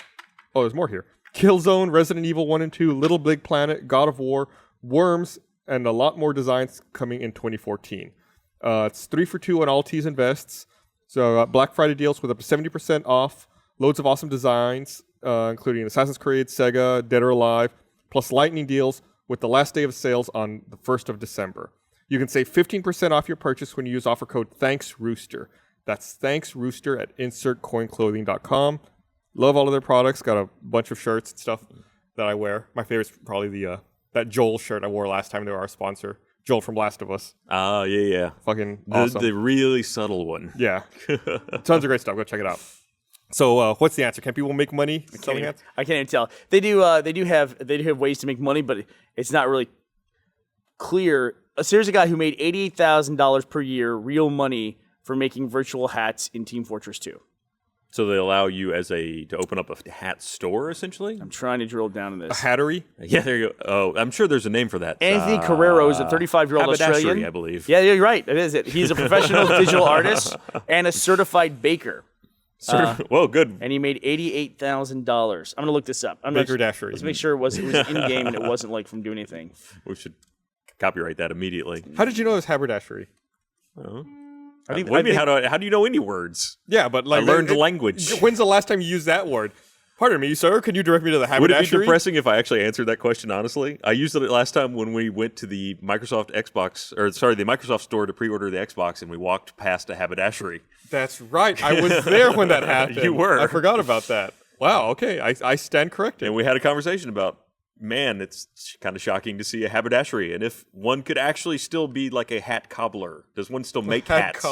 A: Oh, there's more here. Killzone, Resident Evil 1 and 2, Little Big Planet, God of War, Worms, and a lot more designs coming in 2014. It's 3 for 2 on all tees and vests. So Black Friday deals with up to 70% off. Loads of awesome designs, including Assassin's Creed, Sega, Dead or Alive, plus lightning deals with the last day of sales on the 1st of December. You can save 15% off your purchase when you use offer code ThanksRooster. That's ThanksRooster at insertcoinclothing.com. Love all of their products. Got a bunch of shirts and stuff that I wear. My favorite's probably that Joel shirt I wore last time they were our sponsor. Joel from Last of Us.
C: Yeah.
A: Fucking awesome.
C: The really subtle one.
A: Yeah. Tons of great stuff. Go check it out. So what's the answer? Can people make money selling hats?
D: I can't even tell. They do have ways to make money, but it's not really clear. Here's a guy who made $88,000 per year real money for making virtual hats in Team Fortress 2.
C: So they allow you to open up a hat store, essentially?
D: I'm trying to drill down in this.
A: Hattery?
C: Yeah, there you go. Oh, I'm sure there's a name for that.
D: Anthony Carrero is a 35-year-old
C: haberdashery,
D: Australian.
C: I believe.
D: Yeah, you're right. It is it. He's a professional digital artist and a certified baker.
C: Well, good.
D: And he made $88,000. I'm gonna look this up.
A: Baker Dashery.
D: Let's make sure it was in game and it wasn't like from doing anything.
C: We should copyright that immediately.
A: How did you know it was haberdashery?
C: What do you mean? How do you know any words?
A: Yeah, but like
C: I learned the language.
A: When's the last time you used that word? Pardon me, sir. Can you direct me to the haberdashery?
C: Would it be depressing if I actually answered that question honestly? I used it last time when we went to the Microsoft store to pre-order the Xbox, and we walked past a haberdashery.
A: That's right. I was there when that happened.
C: You were.
A: I forgot about that. Wow. Okay. I stand corrected.
C: And we had a conversation about, man, it's kind of shocking to see a haberdashery, and if one could actually still be like a hat cobbler. Does one still make hats?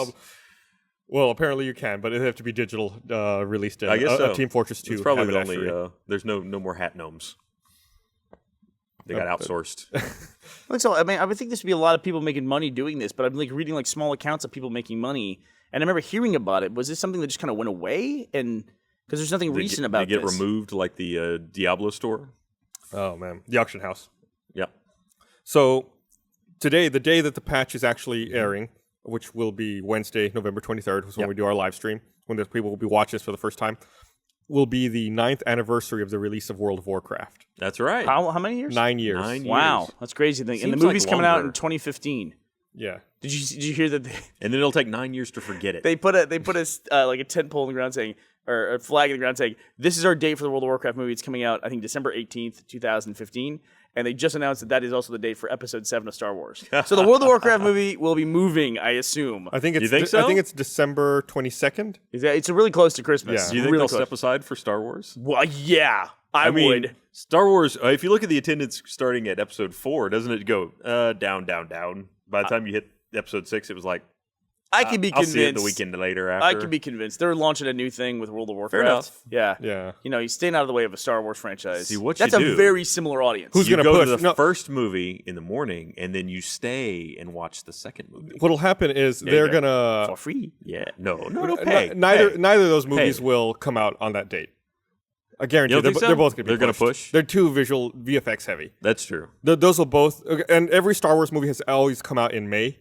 A: Well, apparently you can, but it'd have to be digital released in
C: I guess so.
A: a Team Fortress 2
C: It's probably the
A: haberdashery.
C: only. There's no more hat gnomes. They got outsourced.
D: So I mean, I would think this would be a lot of people making money doing this, but I'm like reading like small accounts of people making money, and I remember hearing about it. Was this something that just kind of went away? And because there's nothing recent about
C: they get
D: this.
C: removed like the Diablo store.
A: Oh, man. The auction house.
C: Yeah.
A: So today, the day that the patch is actually airing, which will be Wednesday, November 23rd, is when we do our live stream, when the people will be watching this for the first time, will be the 9th anniversary of the release of World of Warcraft.
C: That's right.
D: How many years?
A: 9 years.
C: 9 years.
D: Wow, that's crazy. And the
C: Seems
D: movie's
C: like
D: coming out
C: longer.
D: in 2015.
A: Yeah.
D: Did you hear that
C: And then it'll take 9 years to forget it.
D: they put a like a tent pole in the ground saying, or a flag in the ground saying, this is our date for the World of Warcraft movie. It's coming out, I think, December 18th, 2015. And they just announced that is also the date for Episode 7 of Star Wars. So the World of Warcraft movie will be moving, I assume.
A: I think it's
C: You think so?
A: I think it's December 22nd.
D: It's really close to Christmas.
A: Yeah.
C: Do you think
D: really
C: they'll
D: close.
C: step aside for Star Wars?
D: Well, yeah, I
C: mean,
D: would.
C: Star Wars, if you look at the attendance starting at episode 4, doesn't it go down, down, down? By the time you hit episode 6, it was like
D: I could be
C: I'll
D: convinced.
C: see it the weekend later after.
D: I could be convinced. They're launching a new thing with World of Warcraft.
C: enough.
D: Yeah.
A: Yeah.
D: You know, he's staying out of the way of a Star Wars franchise.
C: See, what
D: That's
C: you
D: a
C: do-
D: very similar audience.
A: Who's
C: You
A: gonna
C: go
A: push?
C: to the
A: No.
C: first movie in the morning, and then you stay and watch the second movie.
A: What'll happen is
C: you
A: they're
C: go.
A: gonna
D: for free?
C: Yeah, no, pay.
A: neither
C: pay.
A: of those movies
C: Pay.
A: will come out on that date. I guarantee
C: You don't
A: they're,
C: think so?
A: they're both gonna be
C: They're gonna
A: pushed.
C: push?
A: They're too visual VFX heavy.
C: That's true.
A: Those will both, and every Star Wars movie has always come out in May.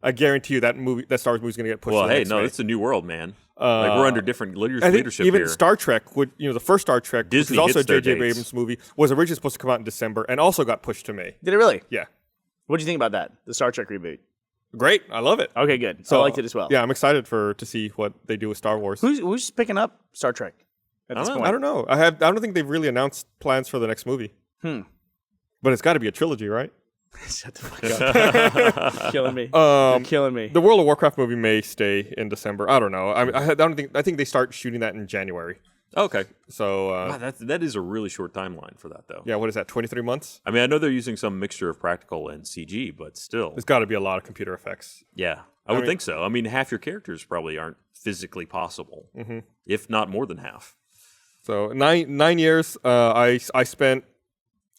A: I guarantee you that Star Wars movie is going to get pushed.
C: Well,
A: to the
C: hey,
A: next
C: no,
A: May.
C: it's a new world, man. Like we're under different
A: I think
C: leadership
A: even
C: here.
A: Star Trek, would the first Star Trek,
C: Disney
A: which is also a
C: hits their
A: J.J.
C: dates.
A: Abrams movie, was originally supposed to come out in December and also got pushed to May.
D: Did it really?
A: Yeah,
D: What do you think about that? The Star Trek reboot.
A: great. I love it.
D: Okay, good. So I liked it as well.
A: Yeah, I'm excited to see what they do with Star Wars.
D: Who's picking up Star Trek at this point?
A: I don't know. I don't think they've really announced plans for the next movie. But it's got to be a trilogy, right?
D: Shut the fuck up. You're killing me. You're killing me.
A: The World of Warcraft movie may stay in December. I don't know. I think they start shooting that in January.
C: Okay.
A: So
C: Wow, that is a really short timeline for that, though.
A: yeah, what is that? 23 months?
C: I mean, I know they're using some mixture of practical and CG, but still.
A: There's got to be a lot of computer effects.
C: Yeah, I would think so. I mean, half your characters probably aren't physically possible, if not more than half.
A: So 9 years. I spent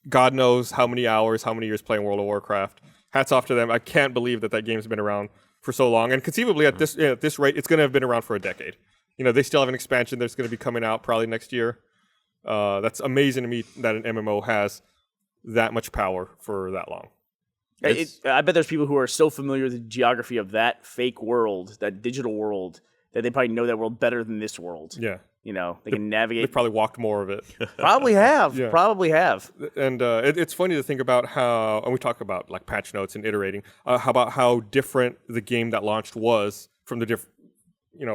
A: God knows how many hours, how many years playing World of Warcraft. Hats off to them. I can't believe that game's been around for so long, and conceivably at this rate, it's going to have been around for a decade. They still have an expansion that's going to be coming out probably next year. That's amazing to me that an MMO has that much power for that long.
D: I bet there's people who are so familiar with the geography of that fake world, that digital world, that they probably know that world better than this world.
A: Yeah.
D: They can navigate.
A: They probably walked more of it.
D: Probably have.
A: Yeah.
D: Probably have.
A: And it's funny to think about how, and we talk about like patch notes and iterating, how different the game that launched was from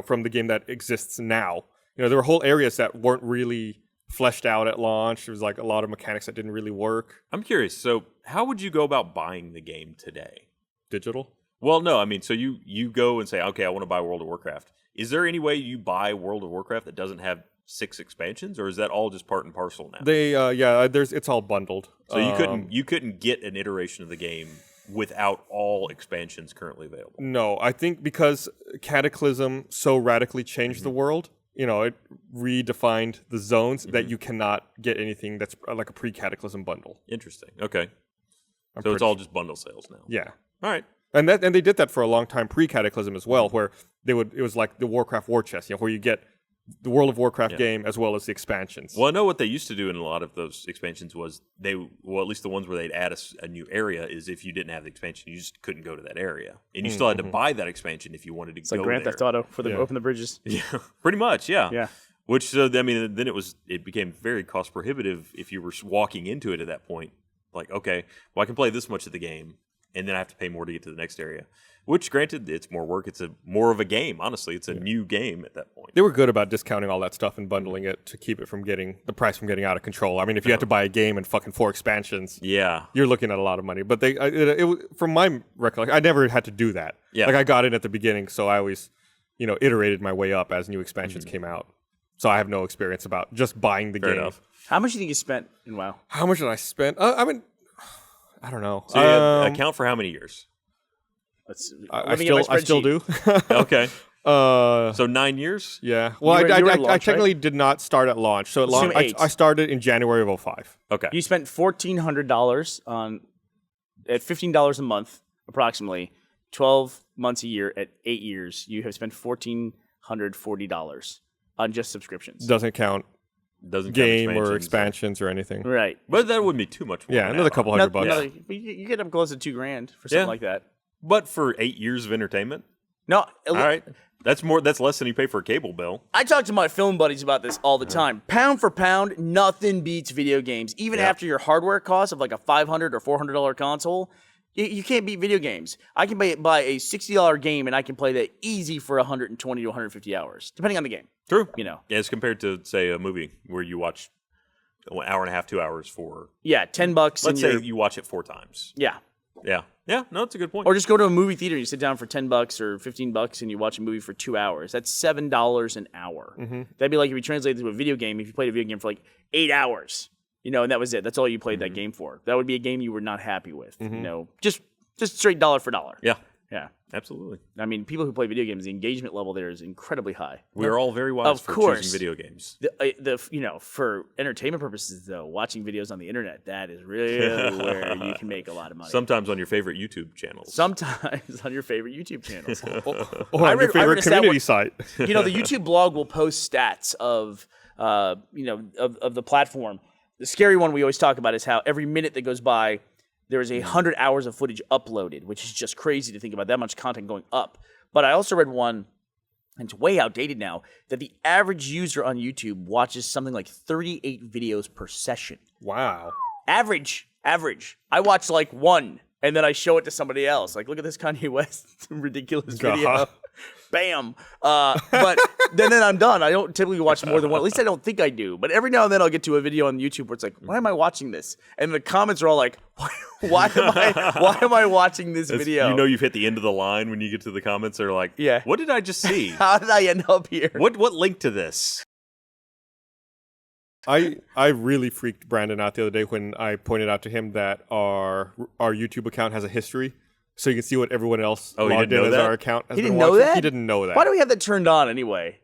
A: from the game that exists now. There were whole areas that weren't really fleshed out at launch. There was like a lot of mechanics that didn't really work.
C: I'm curious. So, how would you go about buying the game today?
A: Digital?
C: Well, no. I mean, so you go and say, okay, I want to buy World of Warcraft. Is there any way you buy World of Warcraft that doesn't have 6 expansions, or is that all just part and parcel now?
A: It's all bundled.
C: So you couldn't get an iteration of the game without all expansions currently available.
A: No, I think because Cataclysm so radically changed the world, it redefined the zones that you cannot get anything that's like a pre-Cataclysm bundle.
C: Interesting. Okay. So it's all just bundle sales now.
A: Yeah.
C: All right.
A: And they did that for a long time pre-Cataclysm as well, where it was like the Warcraft War Chest, where you get the World of Warcraft game as well as the expansions.
C: Well, I know what they used to do in a lot of those expansions was at least the ones where they'd add a new area, is if you didn't have the expansion, you just couldn't go to that area. And you still had to buy that expansion if you wanted to go there.
D: It's like Grand Theft Auto for the Open the Bridges.
C: Yeah, pretty much, yeah.
D: Yeah.
C: Which, then it became very cost prohibitive if you were walking into it at that point. Like, okay, well, I can play this much of the game, and then I have to pay more to get to the next area. Which, granted, it's more work. It's more of a game, honestly. It's a new game at that point.
A: They were good about discounting all that stuff and bundling it to keep it from getting the price from getting out of control. I mean, if you had to buy a game and fucking 4 expansions,
C: Yeah.
A: you're looking at a lot of money. But from my recollection, I never had to do that.
C: Yeah.
A: Like I got in at the beginning, so I always, iterated my way up as new expansions came out. So I have no experience about just buying the
C: Fair
A: game.
C: enough.
D: How much do you think you spent in WoW?
A: How much did I spend? I mean, I don't know.
C: So you account for how many years?
A: I still do.
C: Okay. So 9 years?
A: Yeah. Well,
D: You were at
A: I
D: launch,
A: technically did not start at launch. So
D: Assume 8.
A: I started in January of 2005.
C: Okay.
D: You spent $1,400 at $15 a month, approximately 12 months a year. At 8 years, you have spent $1,440 on just subscriptions.
A: Doesn't count
C: Doesn't count
A: game or
C: expansions.
A: expansions or anything.
D: Right.
C: But that wouldn't be too much more.
A: Yeah,
C: than
A: another
C: that,
A: couple
C: huh?
A: $100 bucks.
D: You get up close to $2,000 for something
C: Yeah.
D: like that.
C: But for 8 years of entertainment?
D: No,
C: All right. That's less than you pay for a cable bill.
D: I talk to my film buddies about this all the time. Pound for pound, nothing beats video games. Even after your hardware cost of like a $500 or $400 console, you can't beat video games. I can buy a $60 game and I can play that easy for 120 to 150 hours, depending on the game.
C: True.
D: Yeah,
C: As compared to, say, a movie where you watch an hour and a half, 2 hours for...
D: Yeah, $10.
C: Let's say you watch it 4 times.
D: Yeah.
C: Yeah. Yeah, no, it's a good point.
D: Or just go to a movie theater and you sit down for $10 or $15 and you watch a movie for 2 hours. That's $7 an hour. That'd be like if you translate it to a video game, if you played a video game for like 8 hours, and that was it. That's all you played that game for. That would be a game you were not happy with, just straight dollar for dollar.
C: Yeah.
D: Yeah.
C: Absolutely.
D: I mean, people who play video games, the engagement level there is incredibly high.
C: We are all very wise
D: Of
C: for
D: course.
C: choosing video games.
D: For entertainment purposes, though, watching videos on the internet, that is really where you can make a lot of money.
C: Sometimes on your favorite YouTube channels.
D: Sometimes on your favorite YouTube channels.
A: Or on your favorite community site.
D: The YouTube blog will post stats of the platform. The scary one we always talk about is how every minute that goes by, there is 100 hours of footage uploaded, which is just crazy to think about that much content going up. But I also read one, and it's way outdated now, that the average user on YouTube watches something like 38 videos per session.
A: Wow.
D: Average. I watch like one, and then I show it to somebody else. Like, look at this Kanye West ridiculous video. Bam. But then I'm done. I don't typically watch more than one. At least I don't think I do. But every now and then I'll get to a video on YouTube where it's like, why am I watching this? And the comments are all like, why am I watching this video?
C: You know you've hit the end of the line when you get to the comments. They're like,
D: yeah.
C: What did I just see?
D: How did I end up here?
C: What link to this?
A: I really freaked Brandon out the other day when I pointed out to him that our YouTube account has a history. So you can see what everyone else logged in as our account has
D: He
A: been
D: didn't know
A: watching.
D: that?
A: He didn't know that.
D: Why do we have that turned on anyway?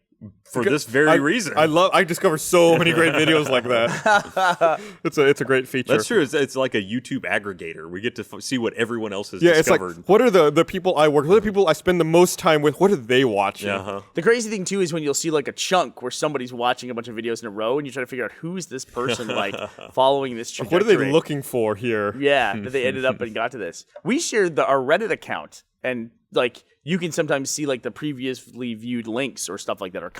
C: For this very reason.
A: I discover so many great videos like that. It's a great feature.
C: That's true. It's like a YouTube aggregator. We get to see what everyone else has
A: Yeah,
C: discovered.
A: it's like, what are the people I work with? What are the people I spend the most time with? What are they watching?
C: Uh-huh.
D: The crazy thing, too, is when you'll see like a chunk where somebody's watching a bunch of videos in a row and you try to figure out who's this person like following this trajectory.
A: What are they looking for here?
D: Yeah, that they ended up and got to this. We shared our Reddit account, and like you can sometimes see like the previously viewed links or stuff like that, or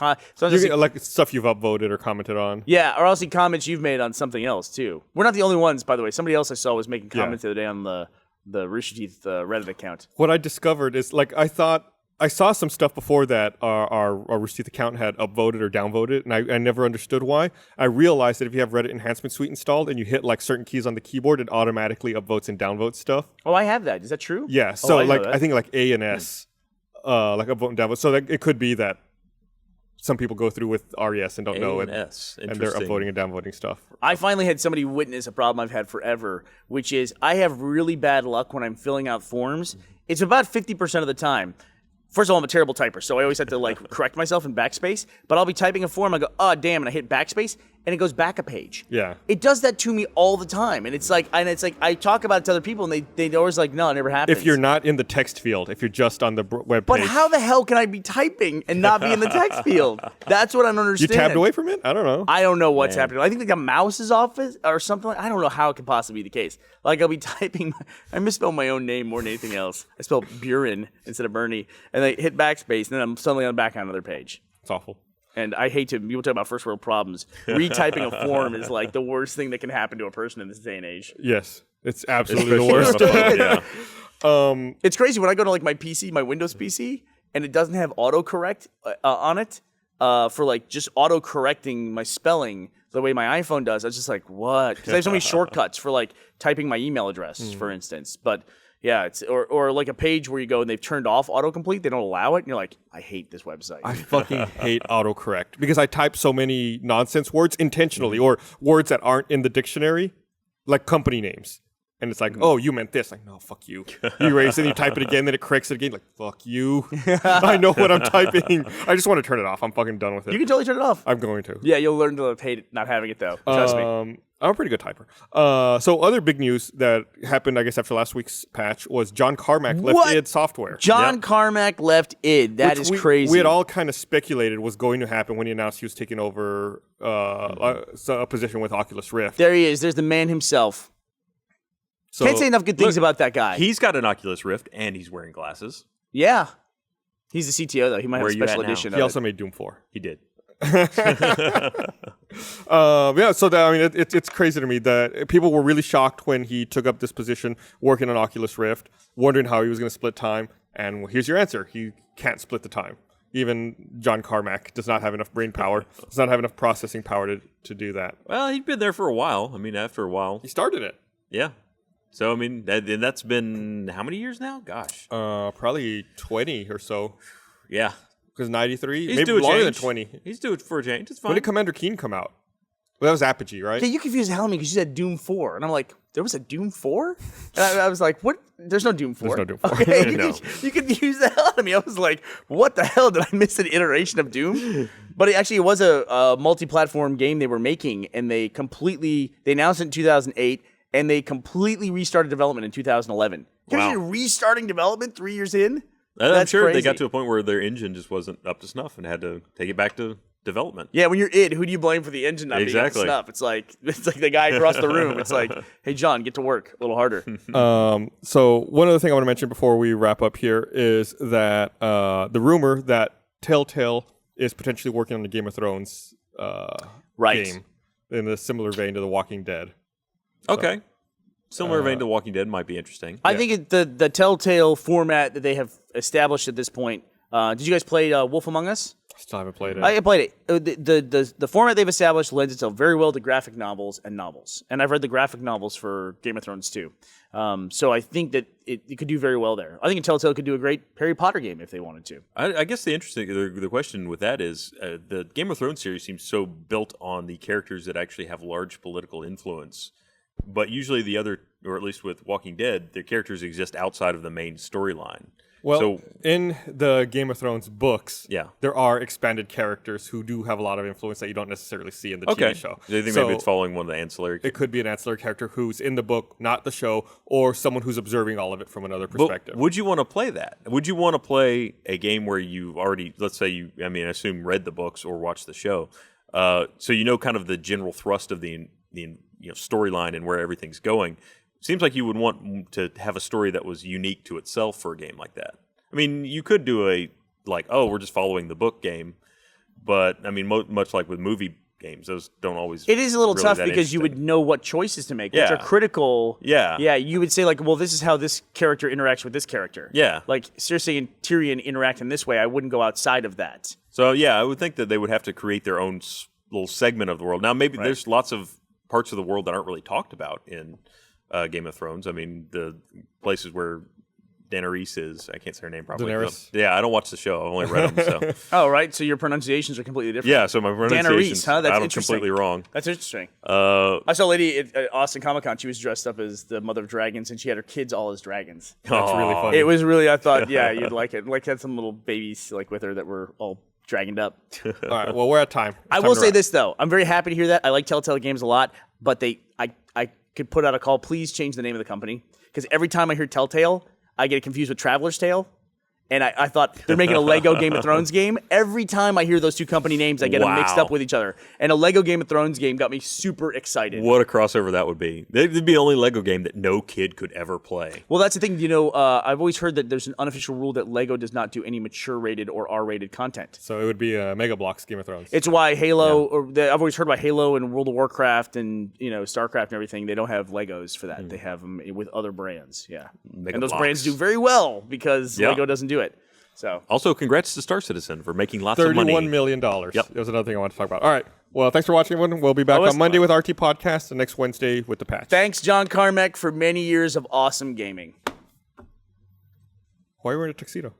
A: Like stuff you've upvoted or commented on.
D: Yeah, or I'll see comments you've made on something else too. We're not the only ones, by the way. Somebody else I saw was making comments the other day on the Rooster Teeth Reddit account.
A: What I discovered is like I saw some stuff before that our Rooster Teeth account had upvoted or downvoted, and I never understood why. I realized that if you have Reddit Enhancement Suite installed and you hit like certain keys on the keyboard, it automatically upvotes and downvotes stuff.
D: Oh, I have that. Is that true?
A: Yeah. So I think like A and S, like upvote and downvote. So it could be that some people go through with RES and don't know it, and they're upvoting and downvoting stuff.
D: I finally had somebody witness a problem I've had forever, which is I have really bad luck when I'm filling out forms. It's about 50% of the time. First of all, I'm a terrible typer, so I always have to like correct myself in backspace. But I'll be typing a form, I go, oh damn, and I hit backspace, and it goes back a page.
A: Yeah.
D: It does that to me all the time, and it's like I talk about it to other people, and they always like, no, it never happens.
A: If you're not in the text field, if you're just on the web
D: But
A: page.
D: how the hell can I be typing and not be in the text field? That's what I don't
A: You
D: understand.
A: tabbed away from it? I don't know.
D: I don't know what's happening. I think like the mouse is off or something. I don't know how it could possibly be the case. Like I'll be typing, I misspell my own name more than anything else. I spelled Buren instead of Burnie, and I hit backspace, and then I'm suddenly back on another page.
A: It's awful.
D: And I hate to, people talk about first world problems. Retyping a form is like the worst thing that can happen to a person in this day and age.
A: Yes, it's absolutely the worst.
C: Yeah.
D: It's crazy when I go to like my PC, my Windows PC, and it doesn't have autocorrect on it for like just auto-correcting my spelling the way my iPhone does. I was just like, what? Because I have so many shortcuts for like typing my email address, for instance. But yeah, it's or like a page where you go and they've turned off autocomplete. They don't allow it, and you're like, I hate this website.
A: I fucking hate autocorrect because I type so many nonsense words intentionally or words that aren't in the dictionary, like company names. And it's like, oh, you meant this. Like, no, fuck you. You erase it, and you type it again, then it corrects it again. Like, fuck you. I know what I'm typing. I just want to turn it off. I'm fucking done with it.
D: You can totally turn it off.
A: I'm going to.
D: Yeah, you'll learn to hate not having it, though. Trust me.
A: I'm a pretty good typer. So other big news that happened, I guess, after last week's patch was John Carmack left id Software.
D: John Carmack left id. That is crazy.
A: We had all kind of speculated was going to happen when he announced he was taking over a position with Oculus Rift.
D: There he is. There's the man himself.
A: So,
D: Can't say enough good things about that guy.
C: He's got an Oculus Rift, and he's wearing glasses.
D: Yeah. He's the CTO, though. He might have a special edition of
A: he
D: it.
A: also made Doom 4.
C: He did.
A: Yeah, so I mean, it's crazy to me that people were really shocked when he took up this position working on Oculus Rift, wondering how he was going to split time. And here's your answer. He can't split the time. Even John Carmack does not have enough brain power, does not have enough processing power to do that.
C: Well, he'd been there for a while. I mean, after a while.
A: He started it.
C: Yeah. So, I mean, that's been how many years now? Gosh.
A: Probably 20 or so.
C: Yeah.
A: Because 93?
C: He's
A: Maybe
C: due a
A: longer
C: change.
A: than 20.
C: He's due it for a change. It's fine.
A: When did Commander Keen come out? Well, that was Apogee, right?
D: Yeah, you confused the hell out of me because you said Doom 4. And I'm like, there was a Doom 4? And I was like, what? There's no Doom 4.
A: There's no Doom 4.
D: Okay,
C: No.
D: you confused the hell out of me. I was like, what the hell? Did I miss an iteration of Doom? But it was a multi-platform game they were making, and they announced it in 2008, and they completely restarted development in 2011.
C: Wow.
D: You're restarting development 3 years in?
C: I'm
D: That's
C: sure
D: crazy.
C: they got to a point where their engine just wasn't up to snuff and had to take it back to development.
D: Yeah, when you're id, who do you blame for the engine not being up to
C: Exactly.
D: snuff? It's like the guy across the room. It's like, hey, John, get to work a little harder.
A: So one other thing I want to mention before we wrap up here is that the rumor that Telltale is potentially working on the Game of Thrones
D: Right.
A: game in a similar vein to The Walking Dead.
C: Okay. Similar vein to The Walking Dead might be interesting.
D: I think the Telltale format that they have established at this point. Did you guys play Wolf Among Us?
A: Still haven't played it.
D: I played it. The format they've established lends itself very well to graphic novels, and I've read the graphic novels for Game of Thrones too. So I think that it could do very well there. I think Telltale could do a great Harry Potter game if they wanted to.
C: I guess the question with that is the Game of Thrones series seems so built on the characters that actually have large political influence. But usually the other, or at least with Walking Dead, the characters exist outside of the main storyline.
A: Well,
C: So-
A: in the Game of Thrones books,
C: Yeah.
A: there are expanded characters who do have a lot of influence that you don't necessarily see in the
C: Okay.
A: TV show.
C: Do you think
A: So
C: maybe it's following one of the ancillary?
A: it could be an ancillary character who's in the book, not the show, or someone who's observing all of it from another
C: But
A: perspective.
C: would you want to play that? Would you want to play a game where you've already, let's say I assume read the books or watched the show, so you know kind of the general thrust of the storyline and where everything's going? Seems like you would want to have a story that was unique to itself for a game like that. I mean, you could do we're just following the book game, but I mean, much like with movie games, those don't always.
D: It is a little
C: really
D: tough
C: that
D: because you would
C: interesting.
D: know what choices to make, which
C: Yeah.
D: are critical.
C: Yeah.
D: Yeah, you would say well, this is how this character interacts with this character.
C: Yeah.
D: Like Cersei and Tyrion interact in this way. I wouldn't go outside of that.
C: So yeah, I would think that they would have to create their own little segment of the world. Now, maybe there's lots of parts of the world that aren't really talked about in Game of Thrones. I mean, the places where Daenerys is, I can't say her name properly.
A: Daenerys?
C: Yeah, I don't watch the show. I've only read them. So
D: Oh, right. So your pronunciations are completely different.
C: yeah, so my pronunciation's
D: huh? That's
C: I'm
D: interesting.
C: completely wrong.
D: That's interesting.
C: Uh,
D: I saw a lady at Austin Comic Con. She was dressed up as the Mother of Dragons, and she had her kids all as dragons.
A: That's really funny.
D: It was really. I thought, yeah, you'd like it. Like had some little babies with her that were all dragoned up.
A: All right, well, we're at time.
D: I will say this though, I'm very happy to hear that. I like Telltale games a lot, but I could put out a call. Please change the name of the company because every time I hear Telltale, I get it confused with Traveler's Tale. And I thought they're making a Lego Game of Thrones game. Every time I hear those two company names, I get them mixed
C: Wow.
D: up with each other. And a Lego Game of Thrones game got me super excited.
C: what a crossover that would be. It'd be the only Lego game that no kid could ever play.
D: Well, that's the thing. I've always heard that there's an unofficial rule that Lego does not do any mature-rated or R-rated content.
A: So it would be Mega Bloks Game of Thrones.
D: It's why Halo, I've always heard about Halo and World of Warcraft and StarCraft and everything. They don't have Legos for that. They have them with other brands. Yeah, and those
C: Bloks.
D: brands do very well because
C: Yeah.
D: Lego doesn't do it. So
C: Also, congrats to Star Citizen for making lots of money.
A: $31 million.
C: Yep.
A: That was another thing I wanted to talk about. All right. Well, thanks for watching, everyone. We'll be back
D: was
A: on Monday
D: fun.
A: with RT Podcast and next Wednesday with The Patch.
D: thanks, John Carmack, for many years of awesome gaming.
A: Why are you wearing a tuxedo?